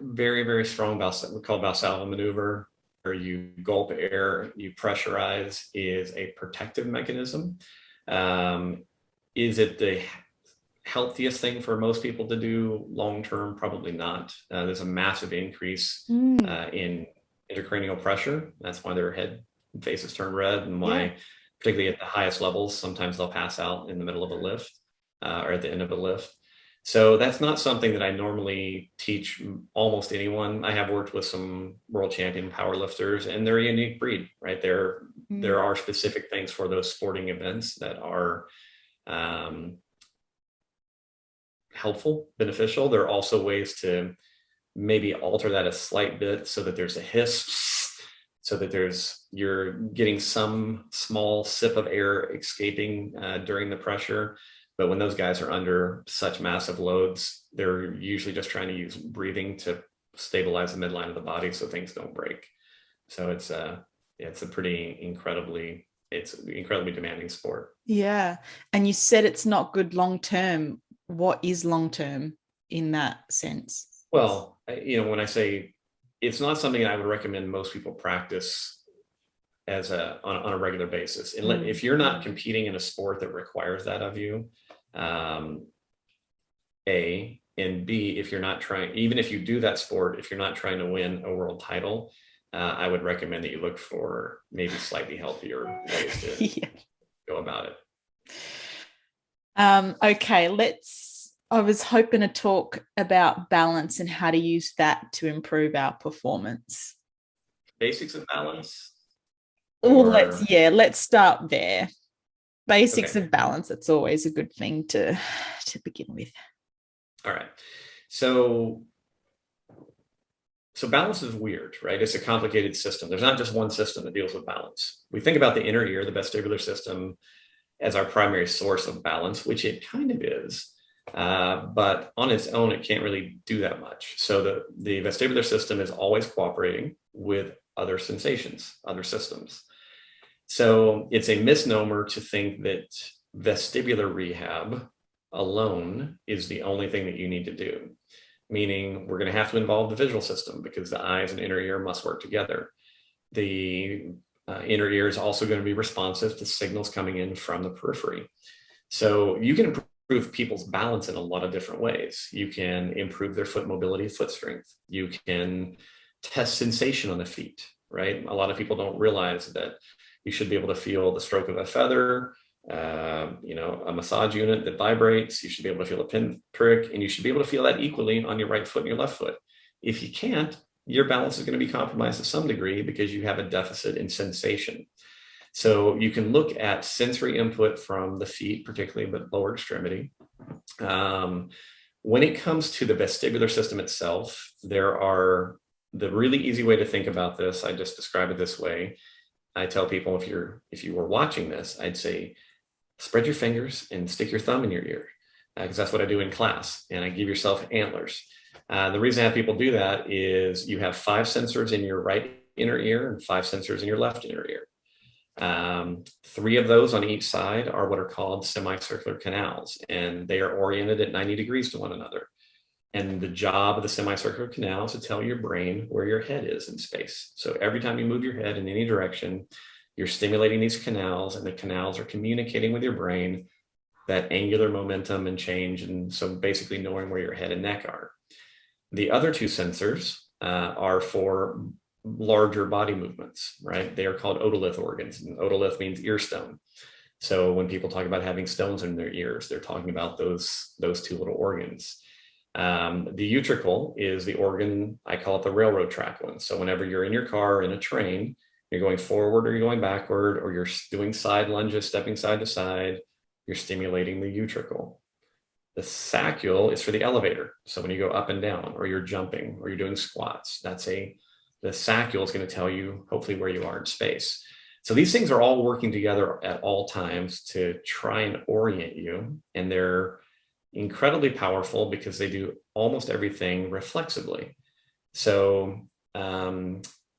very, very strong we call Valsalva maneuver, where you gulp air, you pressurize, is a protective mechanism. Is it the healthiest thing for most people to do long term? Probably not. There's a massive increase in intracranial pressure. That's why their head and faces turn red, and why, particularly at the highest levels, sometimes they'll pass out in the middle of a lift or at the end of a lift. So that's not something that I normally teach almost anyone. I have worked with some world champion powerlifters, and they're a unique breed, right? There are specific things for those sporting events that are helpful, beneficial. There are also ways to maybe alter that a slight bit so that there's a hiss, so that you're getting some small sip of air escaping during the pressure. But when those guys are under such massive loads, they're usually just trying to use breathing to stabilize the midline of the body so things don't break. So it's incredibly demanding sport. Yeah. And you said it's not good long term. What is long term in that sense? Well, when I say it's not something I would recommend most people practice on a regular basis. And if you're not competing in a sport that requires that of you, A, and B, if you're not trying, even if you do that sport, if you're not trying to win a world title, I would recommend that you look for maybe slightly healthier ways to go about it. Okay, I was hoping to talk about balance and how to use that to improve our performance. Basics of balance? Let's start there. Basics of balance. That's always a good thing to begin with. All right. So balance is weird, right? It's a complicated system. There's not just one system that deals with balance. We think about the inner ear, the vestibular system, as our primary source of balance, which it kind of is. But on its own, it can't really do that much. So the vestibular system is always cooperating with other sensations, other systems. So it's a misnomer to think that vestibular rehab alone is the only thing that you need to do, meaning we're going to have to involve the visual system because the eyes and inner ear must work together. The inner ear is also going to be responsive to signals coming in from the periphery. So you can improve people's balance in a lot of different ways. You can improve their foot mobility, foot strength. You can test sensation on the feet, right? A lot of people don't realize that you should be able to feel the stroke of a feather, a massage unit that vibrates. You should be able to feel a pin prick, and you should be able to feel that equally on your right foot and your left foot. If you can't, your balance is going to be compromised to some degree because you have a deficit in sensation. So you can look at sensory input from the feet, particularly the lower extremity. When it comes to the vestibular system itself, the really easy way to think about this, I just describe it this way. I tell people, if you were watching this, I'd say, spread your fingers and stick your thumb in your ear, because that's what I do in class. And I give yourself antlers. The reason I have people do that is you have 5 sensors in your right inner ear and 5 sensors in your left inner ear. 3 of those on each side are what are called semicircular canals, and they are oriented at 90 degrees to one another. And the job of the semicircular canal is to tell your brain where your head is in space. So every time you move your head in any direction, you're stimulating these canals, and the canals are communicating with your brain that angular momentum and change. And so basically knowing where your head and neck are. The other 2 sensors are for larger body movements, right? They are called otolith organs, and otolith means ear stone. So when people talk about having stones in their ears, they're talking about those 2 little organs. The utricle is the organ, I call it the railroad track one. So whenever you're in your car in a train, you're going forward or you're going backward, or you're doing side lunges, stepping side to side, you're stimulating the utricle. The saccule is for the elevator. So when you go up and down, or you're jumping, or you're doing squats, the saccule is going to tell you hopefully where you are in space. So these things are all working together at all times to try and orient you. And they're incredibly powerful because they do almost everything reflexively. So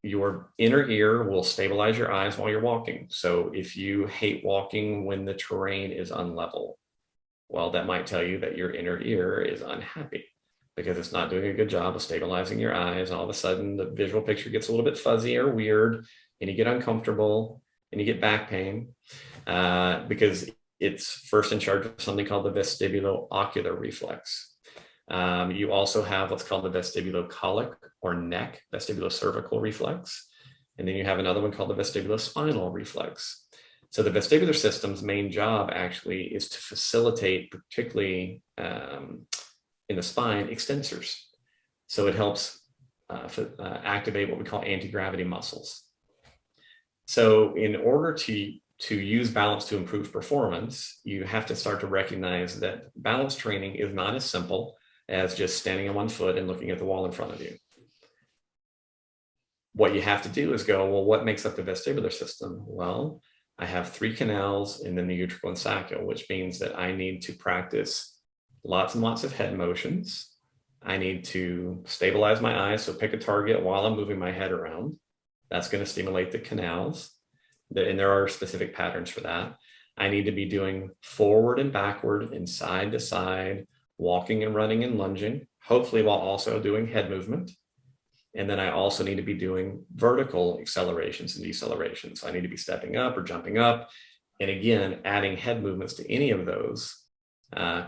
your inner ear will stabilize your eyes while you're walking. So if you hate walking when the terrain is unlevel, well, that might tell you that your inner ear is unhappy because it's not doing a good job of stabilizing your eyes. And all of a sudden the visual picture gets a little bit fuzzy or weird, and you get uncomfortable and you get back pain because it's first in charge of something called the vestibulo-ocular reflex. You also have what's called the vestibulo-colic or neck vestibulo-cervical reflex. And then you have another one called the vestibulo-spinal reflex. So the vestibular system's main job actually is to facilitate, particularly in the spine, extensors. So it helps activate what we call anti-gravity muscles. So in order to use balance to improve performance, you have to start to recognize that balance training is not as simple as just standing on one foot and looking at the wall in front of you. What you have to do is go, well, what makes up the vestibular system? Well, I have 3 canals and then the utricle and saccule, which means that I need to practice lots and lots of head motions. I need to stabilize my eyes. So pick a target while I'm moving my head around. That's going to stimulate the canals. And there are specific patterns for that. I need to be doing forward and backward and side to side, walking and running and lunging, hopefully while also doing head movement. And then I also need to be doing vertical accelerations and decelerations. So I need to be stepping up or jumping up. And again, adding head movements to any of those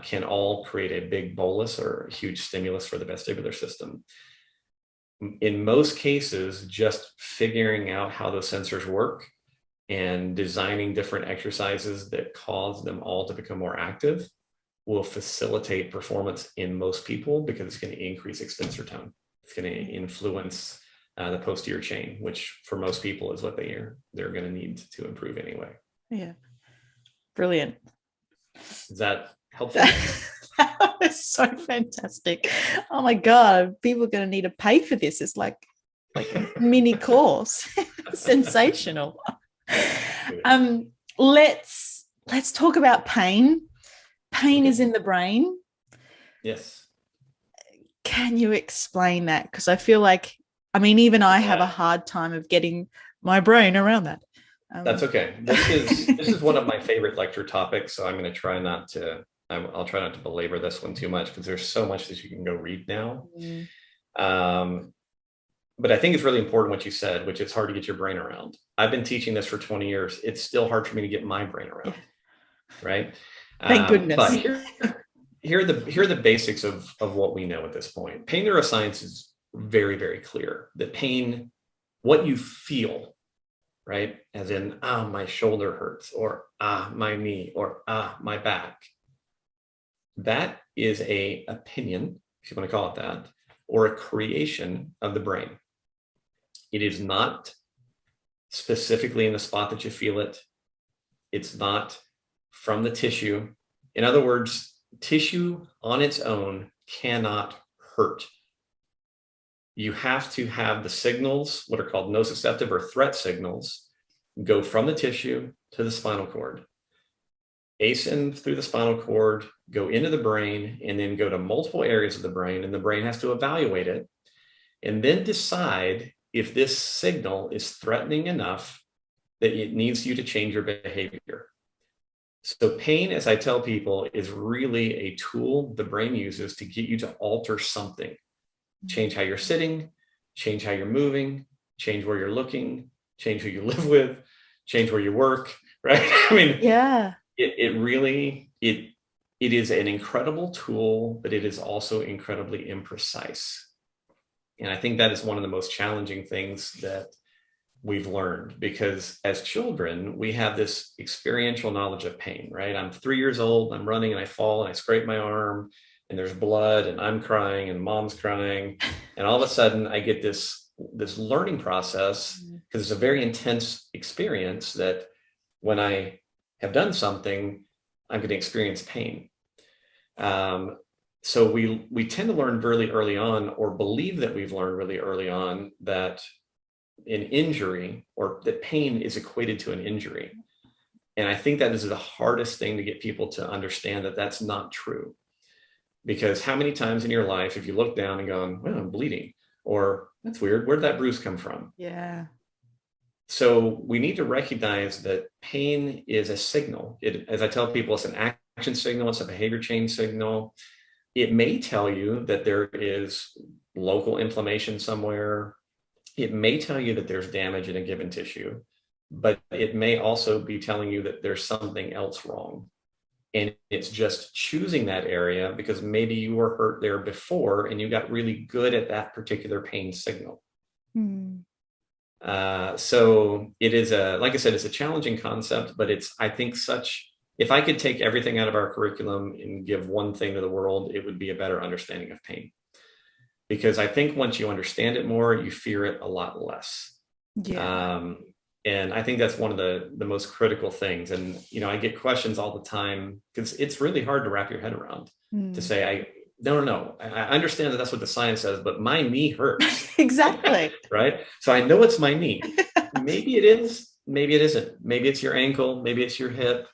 can all create a big bolus or a huge stimulus for the vestibular system. In most cases, just figuring out how those sensors work and designing different exercises that cause them all to become more active will facilitate performance in most people because it's going to increase extensor tone. It's going to influence the posterior chain, which for most people is what they're going to need to improve anyway. Yeah. Brilliant. Is that helpful? That was so fantastic. Oh my God. People are going to need to pay for this. It's like a mini course. Sensational. Let's talk about pain. Pain is in the brain. Yes. Can you explain that? Because I feel like, even I have a hard time of getting my brain around that. That's okay. This is one of my favorite lecture topics, so I'm going to try not to. I'll try not to belabor this one too much because there's so much that you can go read now. but I think it's really important what you said, which is hard to get your brain around. I've been teaching this for 20 years. It's still hard for me to get my brain around. Yeah. Right. Thank goodness. But here are the basics of what we know at this point. Pain neuroscience is very, very clear that pain, what you feel, right? As in, my shoulder hurts, or my knee, or my back. That is a opinion, if you want to call it that, or a creation of the brain. It is not specifically in the spot that you feel it. It's not from the tissue. In other words, tissue on its own cannot hurt. You have to have the signals, what are called nociceptive or threat signals, go from the tissue to the spinal cord, ascend through the spinal cord, go into the brain, and then go to multiple areas of the brain, and the brain has to evaluate it and then decide if this signal is threatening enough that it needs you to change your behavior. So pain, as I tell people, is really a tool the brain uses to get you to alter something. Change how you're sitting, change how you're moving, change where you're looking, change who you live with, change where you work, right? I mean, yeah, it really is an incredible tool, but it is also incredibly imprecise. And I think that is one of the most challenging things that we've learned, because as children, we have this experiential knowledge of pain, right? I'm 3 years old, I'm running and I fall and I scrape my arm and there's blood and I'm crying and mom's crying. And all of a sudden I get this learning process, because it's a very intense experience, that when I have done something, I'm going to experience pain. So we tend to learn really early on, or believe that we've learned really early on, that an injury, or that pain is equated to an injury. And I think that is the hardest thing to get people to understand, that that's not true. Because how many times in your life have you looked down and gone, well, I'm bleeding, or that's weird, where'd that bruise come from? Yeah. So we need to recognize that pain is a signal. As I tell people, it's an action signal, it's a behavior change signal. It may tell you that there is local inflammation somewhere. It may tell you that there's damage in a given tissue, but it may also be telling you that there's something else wrong. And it's just choosing that area because maybe you were hurt there before and you got really good at that particular pain signal. So it is like I said, it's a challenging concept, but I think if I could take everything out of our curriculum and give one thing to the world, it would be a better understanding of pain. Because I think once you understand it more, you fear it a lot less. Yeah. And I think that's one of the most critical things. And, I get questions all the time, because it's really hard to wrap your head around to say, no, I understand that that's what the science says, but my knee hurts. Exactly. Right. So I know it's my knee. Maybe it is, maybe it isn't. Maybe it's your ankle. Maybe it's your hip.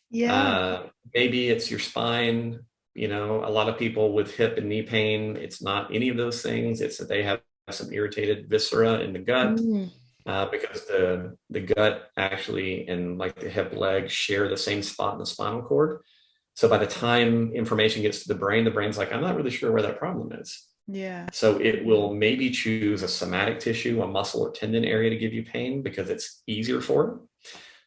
Yeah. Maybe it's your spine. A lot of people with hip and knee pain, it's not any of those things. It's that they have some irritated viscera in the gut, because the gut actually, and like the hip leg, share the same spot in the spinal cord. So by the time information gets to the brain's like, I'm not really sure where that problem is. Yeah. So it will maybe choose a somatic tissue, a muscle or tendon area to give you pain because it's easier for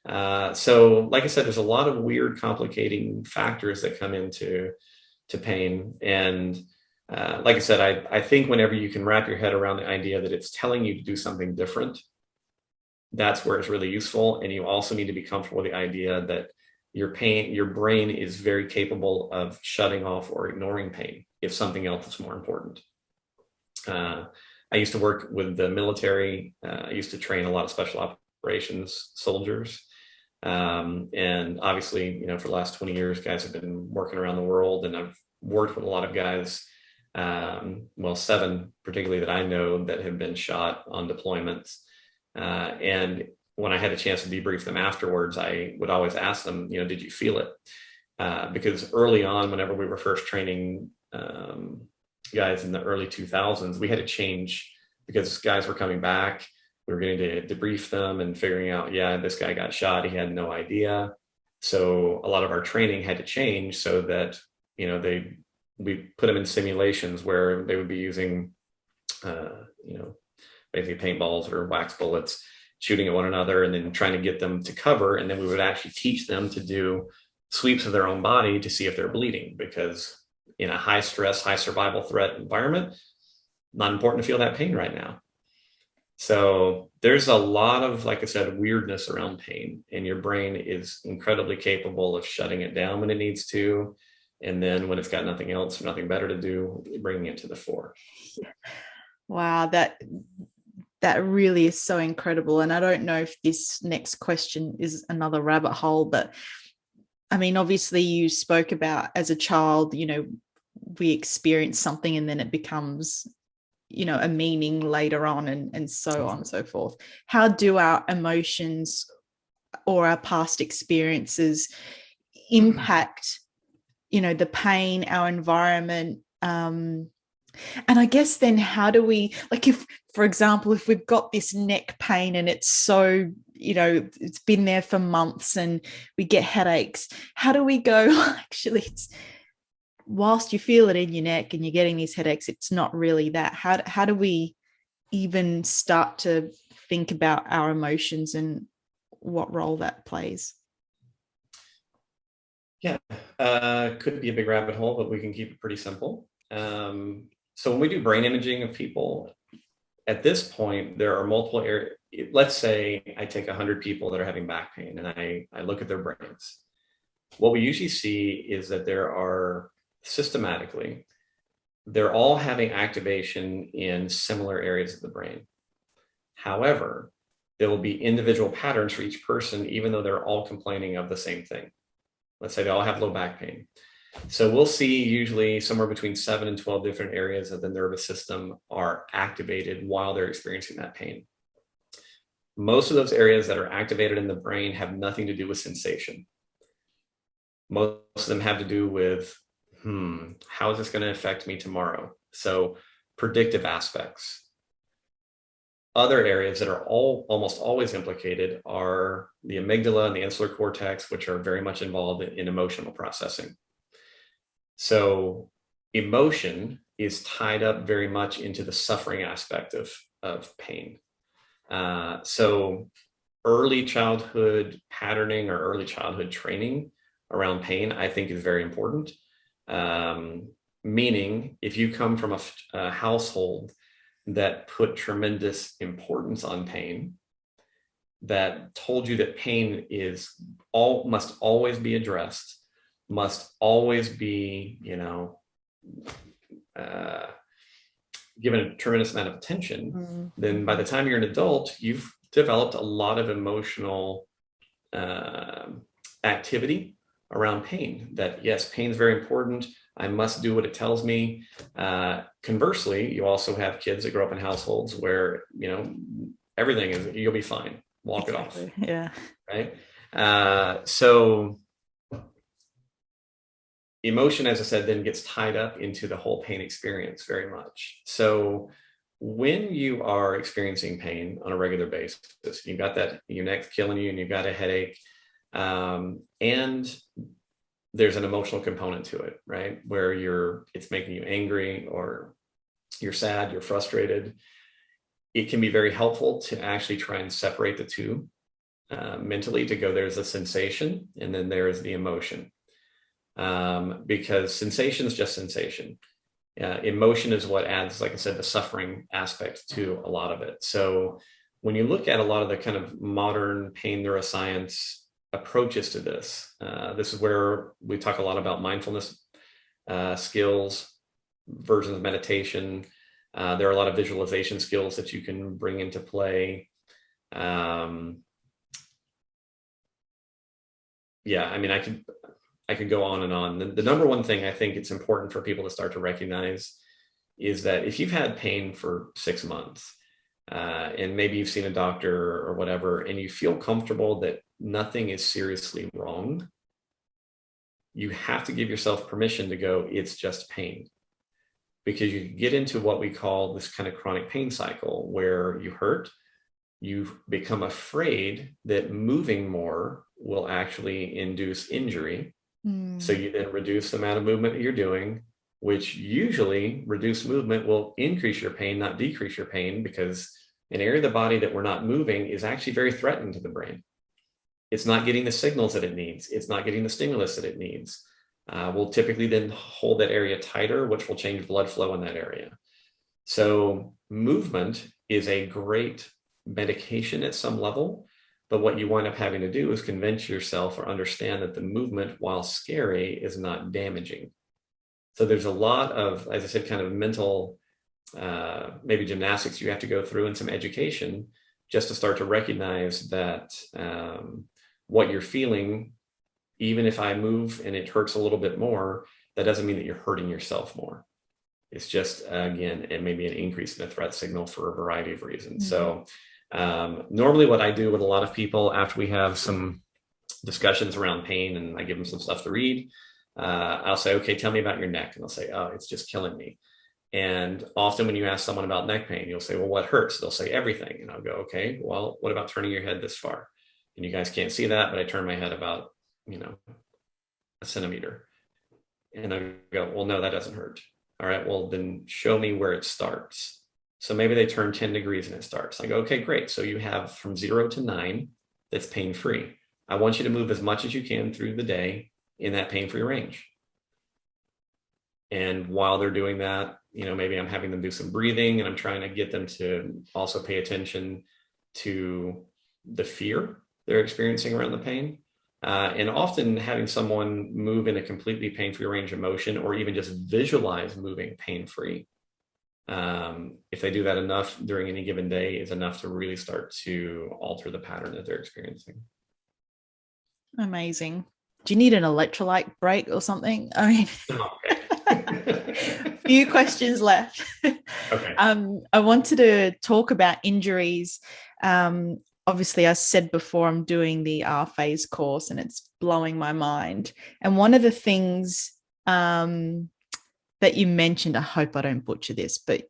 it. So like I said, there's a lot of weird complicating factors that come into pain. And like I said, I think whenever you can wrap your head around the idea that it's telling you to do something different, that's where it's really useful. And you also need to be comfortable with the idea that your brain is very capable of shutting off or ignoring pain if something else is more important. I used to work with the military. I used to train a lot of special operations soldiers. And obviously, for the last 20 years, guys have been working around the world, and I've worked with a lot of guys, 7 particularly that I know, that have been shot on deployments. And when I had a chance to debrief them afterwards, I would always ask them, did you feel it? Because early on, whenever we were first training guys in the early 2000s, we had to change because guys were coming back. We were getting to debrief them and figuring out, this guy got shot. He had no idea. So a lot of our training had to change so that, we put them in simulations where they would be using, basically paintballs or wax bullets, shooting at one another and then trying to get them to cover. And then we would actually teach them to do sweeps of their own body to see if they're bleeding, because in a high stress, high survival threat environment, not important to feel that pain right now. So there's a lot of, like I said, weirdness around pain, and your brain is incredibly capable of shutting it down when it needs to. And then when it's got nothing else, nothing better to do, bringing it to the fore. Wow, that really is so incredible. And I don't know if this next question is another rabbit hole, but I mean, obviously you spoke about as a child, we experience something and then it becomes, a meaning later on, and so on and so forth. How do our emotions or our past experiences impact, the pain, our environment? And I guess then how do we, like, if, for example, if we've got this neck pain and it's so, it's been there for months and we get headaches, how do we go, actually, it's, whilst you feel it in your neck and you're getting these headaches, it's not really that. How do we even start to think about our emotions and what role that plays? Yeah, could be a big rabbit hole, but we can keep it pretty simple. So when we do brain imaging of people, at this point, there are multiple areas. Let's say I take 100 people that are having back pain and I look at their brains. What we usually see is that there are systematically, they're all having activation in similar areas of the brain. However, there will be individual patterns for each person, even though they're all complaining of the same thing. Let's say they all have low back pain. So we'll see usually somewhere between 7 and 12 different areas of the nervous system are activated while they're experiencing that pain. Most of those areas that are activated in the brain have nothing to do with sensation. Most of them have to do with, how is this going to affect me tomorrow? So predictive aspects. Other areas that are almost always implicated are the amygdala and the insular cortex, which are very much involved in emotional processing. So emotion is tied up very much into the suffering aspect of pain. So early childhood patterning or early childhood training around pain, I think, is very important. Meaning, if you come from a household that put tremendous importance on pain, that told you that pain must always be addressed, must always be, given a tremendous amount of attention, then by the time you're an adult, you've developed a lot of emotional activity around pain. That yes, pain is very important. I must do what it tells me. Conversely, you also have kids that grow up in households where, everything is, you'll be fine. Walk it off. Yeah. Right. So emotion, as I said, then gets tied up into the whole pain experience very much. So when you are experiencing pain on a regular basis, you've got that, your neck's killing you and you've got a headache, and there's an emotional component to it, right? Where it's making you angry or you're sad, you're frustrated. It can be very helpful to actually try and separate the two mentally, to go, there's a sensation and then there is the emotion. Because sensation is just sensation. Emotion is what adds, like I said, the suffering aspect to a lot of it. So when you look at a lot of the kind of modern pain neuroscience approaches to this, this is where we talk a lot about mindfulness skills, versions of meditation. There are a lot of visualization skills that you can bring into play. I could go on and on. The number one thing I think it's important for people to start to recognize is that if you've had pain for 6 months, and maybe you've seen a doctor or whatever, and you feel comfortable that nothing is seriously wrong, you have to give yourself permission to go, it's just pain. Because you get into what we call this kind of chronic pain cycle where you hurt, you become afraid that moving more will actually induce injury. So you then reduce the amount of movement that you're doing, which usually reduced movement will increase your pain, not decrease your pain, because an area of the body that we're not moving is actually very threatening to the brain. It's not getting the signals that it needs. It's not getting the stimulus that it needs. We'll typically then hold that area tighter, which will change blood flow in that area. So movement is a great medication at some level, but what you wind up having to do is convince yourself or understand that the movement, while scary, is not damaging. So there's a lot of, as I said, kind of mental, maybe gymnastics you have to go through and some education just to start to recognize that what you're feeling, even if I move and it hurts a little bit more, that doesn't mean that you're hurting yourself more. It's just, again, it may be an increase in the threat signal for a variety of reasons. Mm-hmm. So normally what I do with a lot of people after we have some discussions around pain and I give them some stuff to read, I'll say, okay, tell me about your neck. And they'll say, oh, it's just killing me. And often when you ask someone about neck pain, you'll say, well, what hurts? They'll say everything. And I'll go, okay, well, what about turning your head this far? And you guys can't see that, but I turn my head about, a centimeter. And I go, well, no, that doesn't hurt. All right, well, then show me where it starts. So maybe they turn 10 degrees and it starts. I go, okay, great. So you have from 0 to 9 that's pain-free. I want you to move as much as you can through the day in that pain-free range. And while they're doing that, maybe I'm having them do some breathing and I'm trying to get them to also pay attention to the fear they're experiencing around the pain. And often having someone move in a completely pain-free range of motion or even just visualize moving pain-free, if they do that enough during any given day, is enough to really start to alter the pattern that they're experiencing. Amazing. Do you need an electrolyte break or something? I mean, few questions left. Okay. I wanted to talk about injuries. Obviously, I said before, I'm doing the R phase course and it's blowing my mind. And one of the things that you mentioned, I hope I don't butcher this, but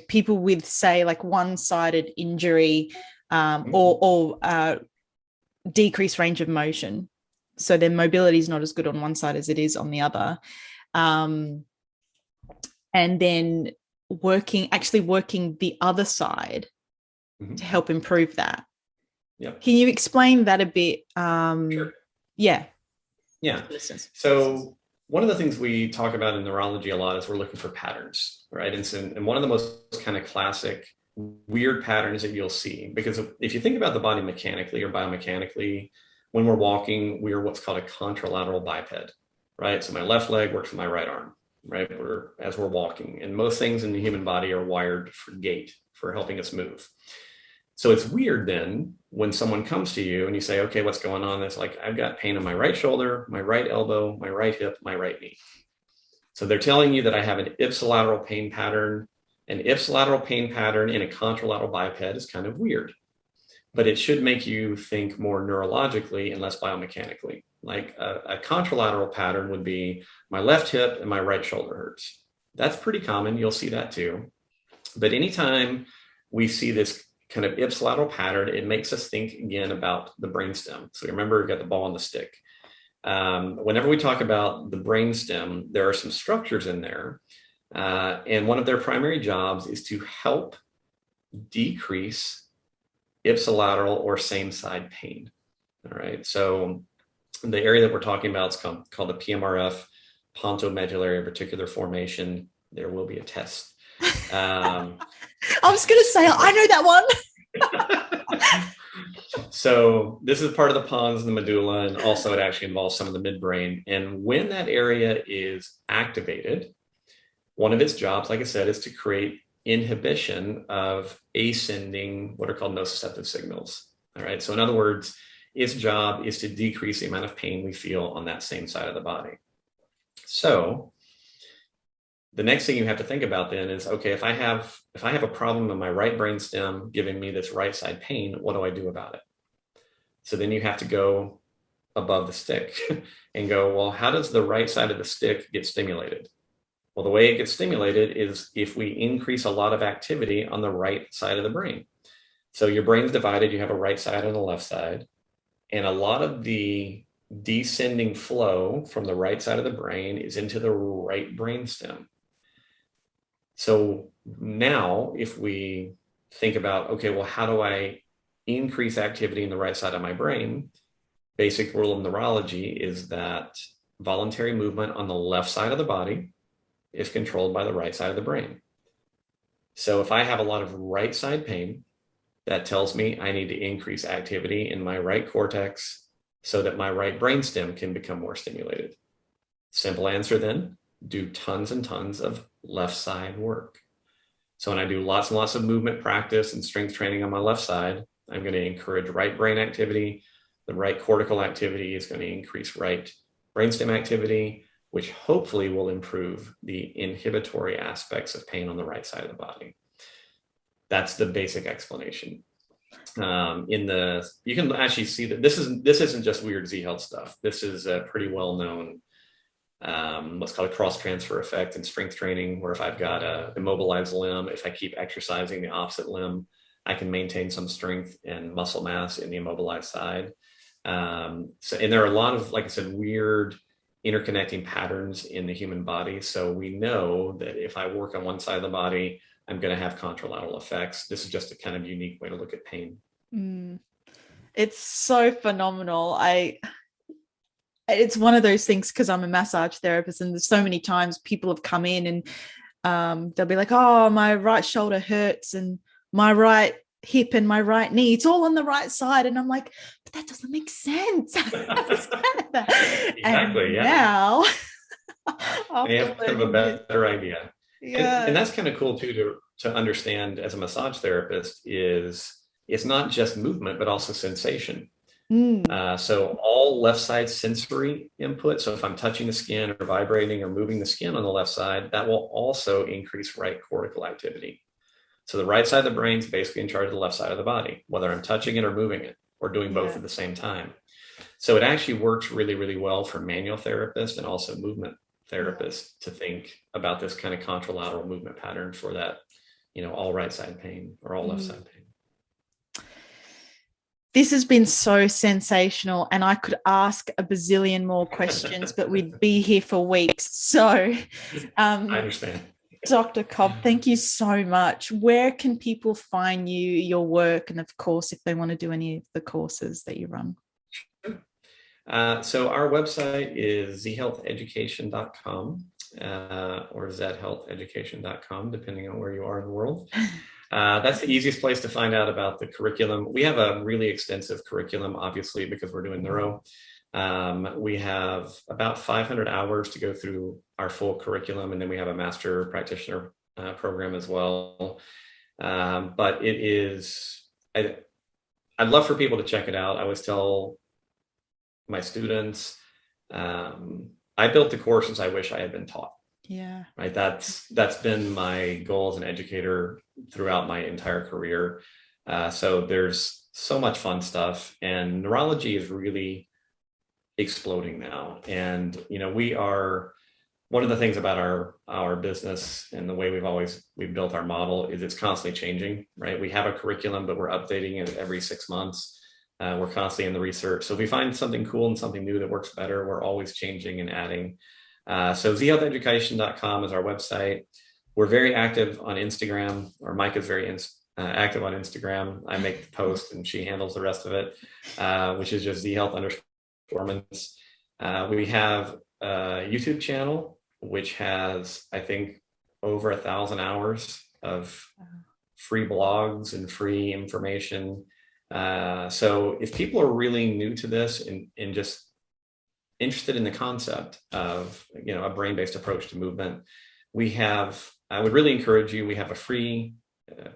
people with, say, like one-sided injury or decreased range of motion. So their mobility is not as good on one side as it is on the other. And then working the other side to help improve that. Yep. Can you explain that a bit? Sure. Yeah. So one of the things we talk about in neurology a lot is we're looking for patterns, right? And one of the most kind of classic weird patterns that you'll see, because if you think about the body mechanically or biomechanically, when we're walking, we are what's called a contralateral biped, right? So my left leg works with my right arm, right? As we're walking, and most things in the human body are wired for gait, for helping us move. So it's weird then when someone comes to you and you say, okay, what's going on? It's like, I've got pain on my right shoulder, my right elbow, my right hip, my right knee. So they're telling you that I have an ipsilateral pain pattern. An ipsilateral pain pattern in a contralateral biped is kind of weird, but it should make you think more neurologically and less biomechanically. Like a contralateral pattern would be my left hip and my right shoulder hurts. That's pretty common. You'll see that too. But anytime we see this kind of ipsilateral pattern, it makes us think again about the brainstem. So remember, we've got the ball on the stick. Whenever we talk about the brainstem, there are some structures in there. And one of their primary jobs is to help decrease ipsilateral or same side pain. All right. So the area that we're talking about is called the PMRF, pontomedullary reticular formation. There will be a test. I was going to say, I know that one. So this is part of the pons and the medulla, and also it actually involves some of the midbrain. And when that area is activated, one of its jobs, like I said, is to create inhibition of ascending, what are called nociceptive signals. All right. So in other words, its job is to decrease the amount of pain we feel on that same side of the body. So the next thing you have to think about then is, okay, if I have a problem in my right brainstem giving me this right side pain, what do I do about it? So then you have to go above the stick and go, well, how does the right side of the stick get stimulated? Well, the way it gets stimulated is if we increase a lot of activity on the right side of the brain. So your brain's divided, you have a right side and a left side, and a lot of the descending flow from the right side of the brain is into the right brainstem. So now if we think about, okay, well, how do I increase activity in the right side of my brain? Basic rule of neurology is that voluntary movement on the left side of the body is controlled by the right side of the brain. So if I have a lot of right side pain, that tells me I need to increase activity in my right cortex so that my right brainstem can become more stimulated. Simple answer then, do tons and tons of left side work. So when I do lots and lots of movement practice and strength training on my left side, I'm going to encourage right brain activity. The right cortical activity is going to increase right brainstem activity, which hopefully will improve the inhibitory aspects of pain on the right side of the body. That's the basic explanation. You can actually see that this isn't just weird Z Health stuff. This is a pretty well known what's called a cross transfer effect in strength training, where if I've got a immobilized limb, if I keep exercising the opposite limb, I can maintain some strength and muscle mass in the immobilized side. And there are a lot of, like I said, weird interconnecting patterns in the human body. So we know that if I work on one side of the body, I'm going to have contralateral effects. This is just a kind of unique way to look at pain. It's so phenomenal. It's one of those things, because I'm a massage therapist, and there's so many times people have come in and they'll be like, oh, my right shoulder hurts and my right hip and my right knee, it's all on the right side. And I'm like, but that doesn't make sense. Exactly. And yeah. Now I have kind of a better idea. Yeah. And that's kind of cool too, to understand as a massage therapist, is it's not just movement, but also sensation. So all left side sensory input. So if I'm touching the skin or vibrating or moving the skin on the left side, that will also increase right cortical activity. So the right side of the brain is basically in charge of the left side of the body, whether I'm touching it or moving it or doing both at the same time. So it actually works really, really well for manual therapists and also movement therapists to think about this kind of contralateral movement pattern for that, all right side pain or all left side pain. This has been so sensational, and I could ask a bazillion more questions, but we'd be here for weeks. So I understand. Dr. Cobb, thank you so much. Where can people find you, your work, and of course, if they want to do any of the courses that you run? So our website is zhealtheducation.com or zhealtheducation.com, depending on where you are in the world. That's the easiest place to find out about the curriculum. We have a really extensive curriculum, obviously, because we're doing neuro. We have about 500 hours to go through our full curriculum, and then we have a master practitioner program as well. But it is, I'd love for people to check it out. I always tell my students, I built the courses I wish I had been taught. Yeah. Right. That's been my goal as an educator throughout my entire career. So there's so much fun stuff, and neurology is really exploding now. And, we are, one of the things about our business and the way we've built our model is it's constantly changing, right? We have a curriculum, but we're updating it every 6 months. We're constantly in the research. So if we find something cool and something new that works better, we're always changing and adding. So zhealtheducation.com is our website. We're very active on Instagram, or Mike is very active on Instagram. I make the post and she handles the rest of it, which is just ZHealthPerformance. We have a YouTube channel, which has, I think, over 1,000 hours of free blogs and free information. So if people are really new to this and just interested in the concept of, a brain-based approach to movement, I would really encourage you. We have a free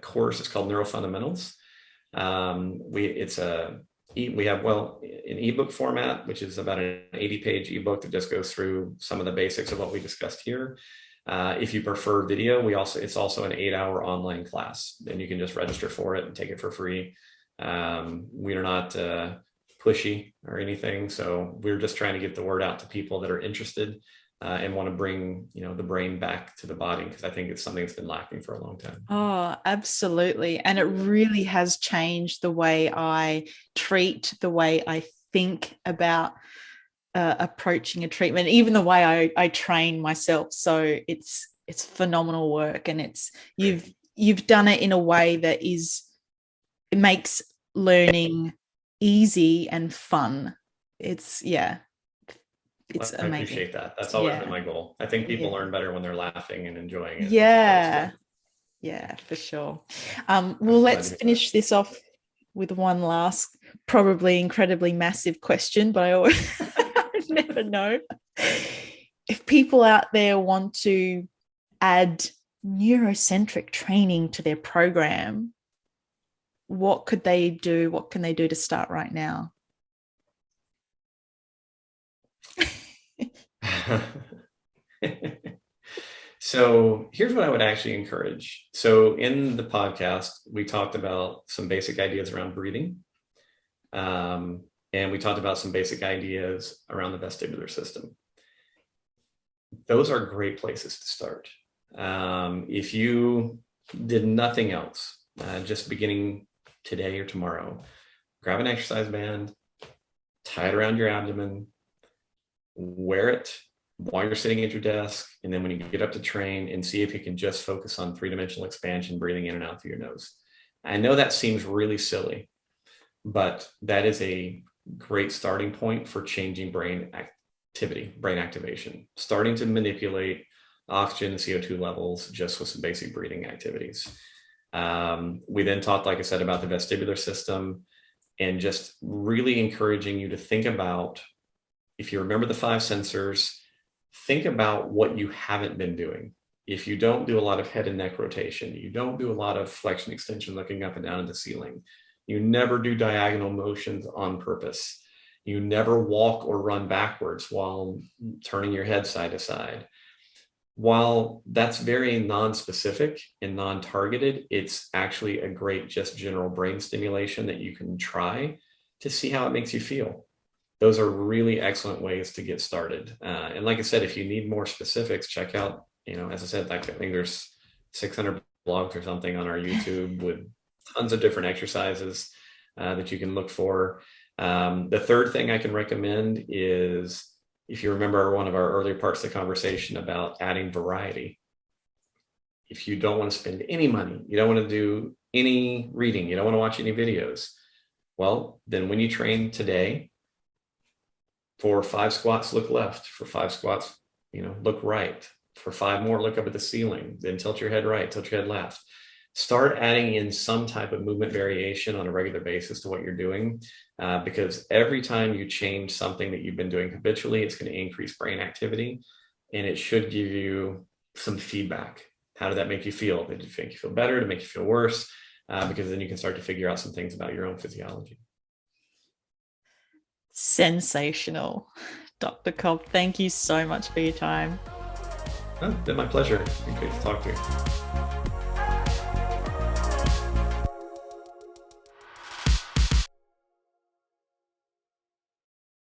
course. It's called NeuroFundamentals. We have an ebook format, which is about an 80-page ebook that just goes through some of the basics of what we discussed here. If you prefer video, it's also an 8-hour online class, and you can just register for it and take it for free. We are not pushy or anything, so we're just trying to get the word out to people that are interested and want to bring the brain back to the body, because I think it's something that's been lacking for a long time. Oh, absolutely. And it really has changed the way I treat, the way I think about approaching a treatment, even the way I train myself. So it's phenomenal work, and you've you've done it in a way that it makes learning easy and fun. It's amazing. I appreciate that. That's always been my goal. I think people learn better when they're laughing and enjoying it. Yeah, for sure. Well, let's finish this off with one last, probably incredibly massive question, but I never know. If people out there want to add neurocentric training to their program, what could they do? What can they do to start right now? So here's what I would actually encourage. So in the podcast, we talked about some basic ideas around breathing. And we talked about some basic ideas around the vestibular system. Those are great places to start. If you did nothing else, just beginning today or tomorrow, grab an exercise band, tie it around your abdomen, wear it while you're sitting at your desk, and then when you get up to train, and see if you can just focus on three-dimensional expansion, breathing in and out through your nose. I know that seems really silly, but that is a great starting point for changing brain activity, brain activation, starting to manipulate oxygen and CO2 levels just with some basic breathing activities. We then talked, like I said, about the vestibular system, and just really encouraging you to think about, if you remember the 5 sensors, think about what you haven't been doing. If you don't do a lot of head and neck rotation, you don't do a lot of flexion extension, looking up and down at the ceiling, you never do diagonal motions on purpose, you never walk or run backwards while turning your head side to side. While that's very non-specific and non-targeted, it's actually a great just general brain stimulation that you can try to see how it makes you feel. Those are really excellent ways to get started. And like I said, if you need more specifics, check out, as I said, I think there's 600 blogs or something on our YouTube with tons of different exercises that you can look for. The third thing I can recommend is, if you remember one of our earlier parts of the conversation about adding variety, if you don't want to spend any money, you don't want to do any reading, you don't want to watch any videos, well, then when you train today, for 5 squats, look left. For 5 squats, look right. For 5 more, look up at the ceiling. Then tilt your head right, tilt your head left. Start adding in some type of movement variation on a regular basis to what you're doing, because every time you change something that you've been doing habitually, it's going to increase brain activity, and it should give you some feedback. How did that make you feel? Did it make you feel better? Did it make you feel worse? Because then you can start to figure out some things about your own physiology. Sensational. Dr. Cobb, thank you so much for your time. Oh, it's been my pleasure. It's been great to talk to you.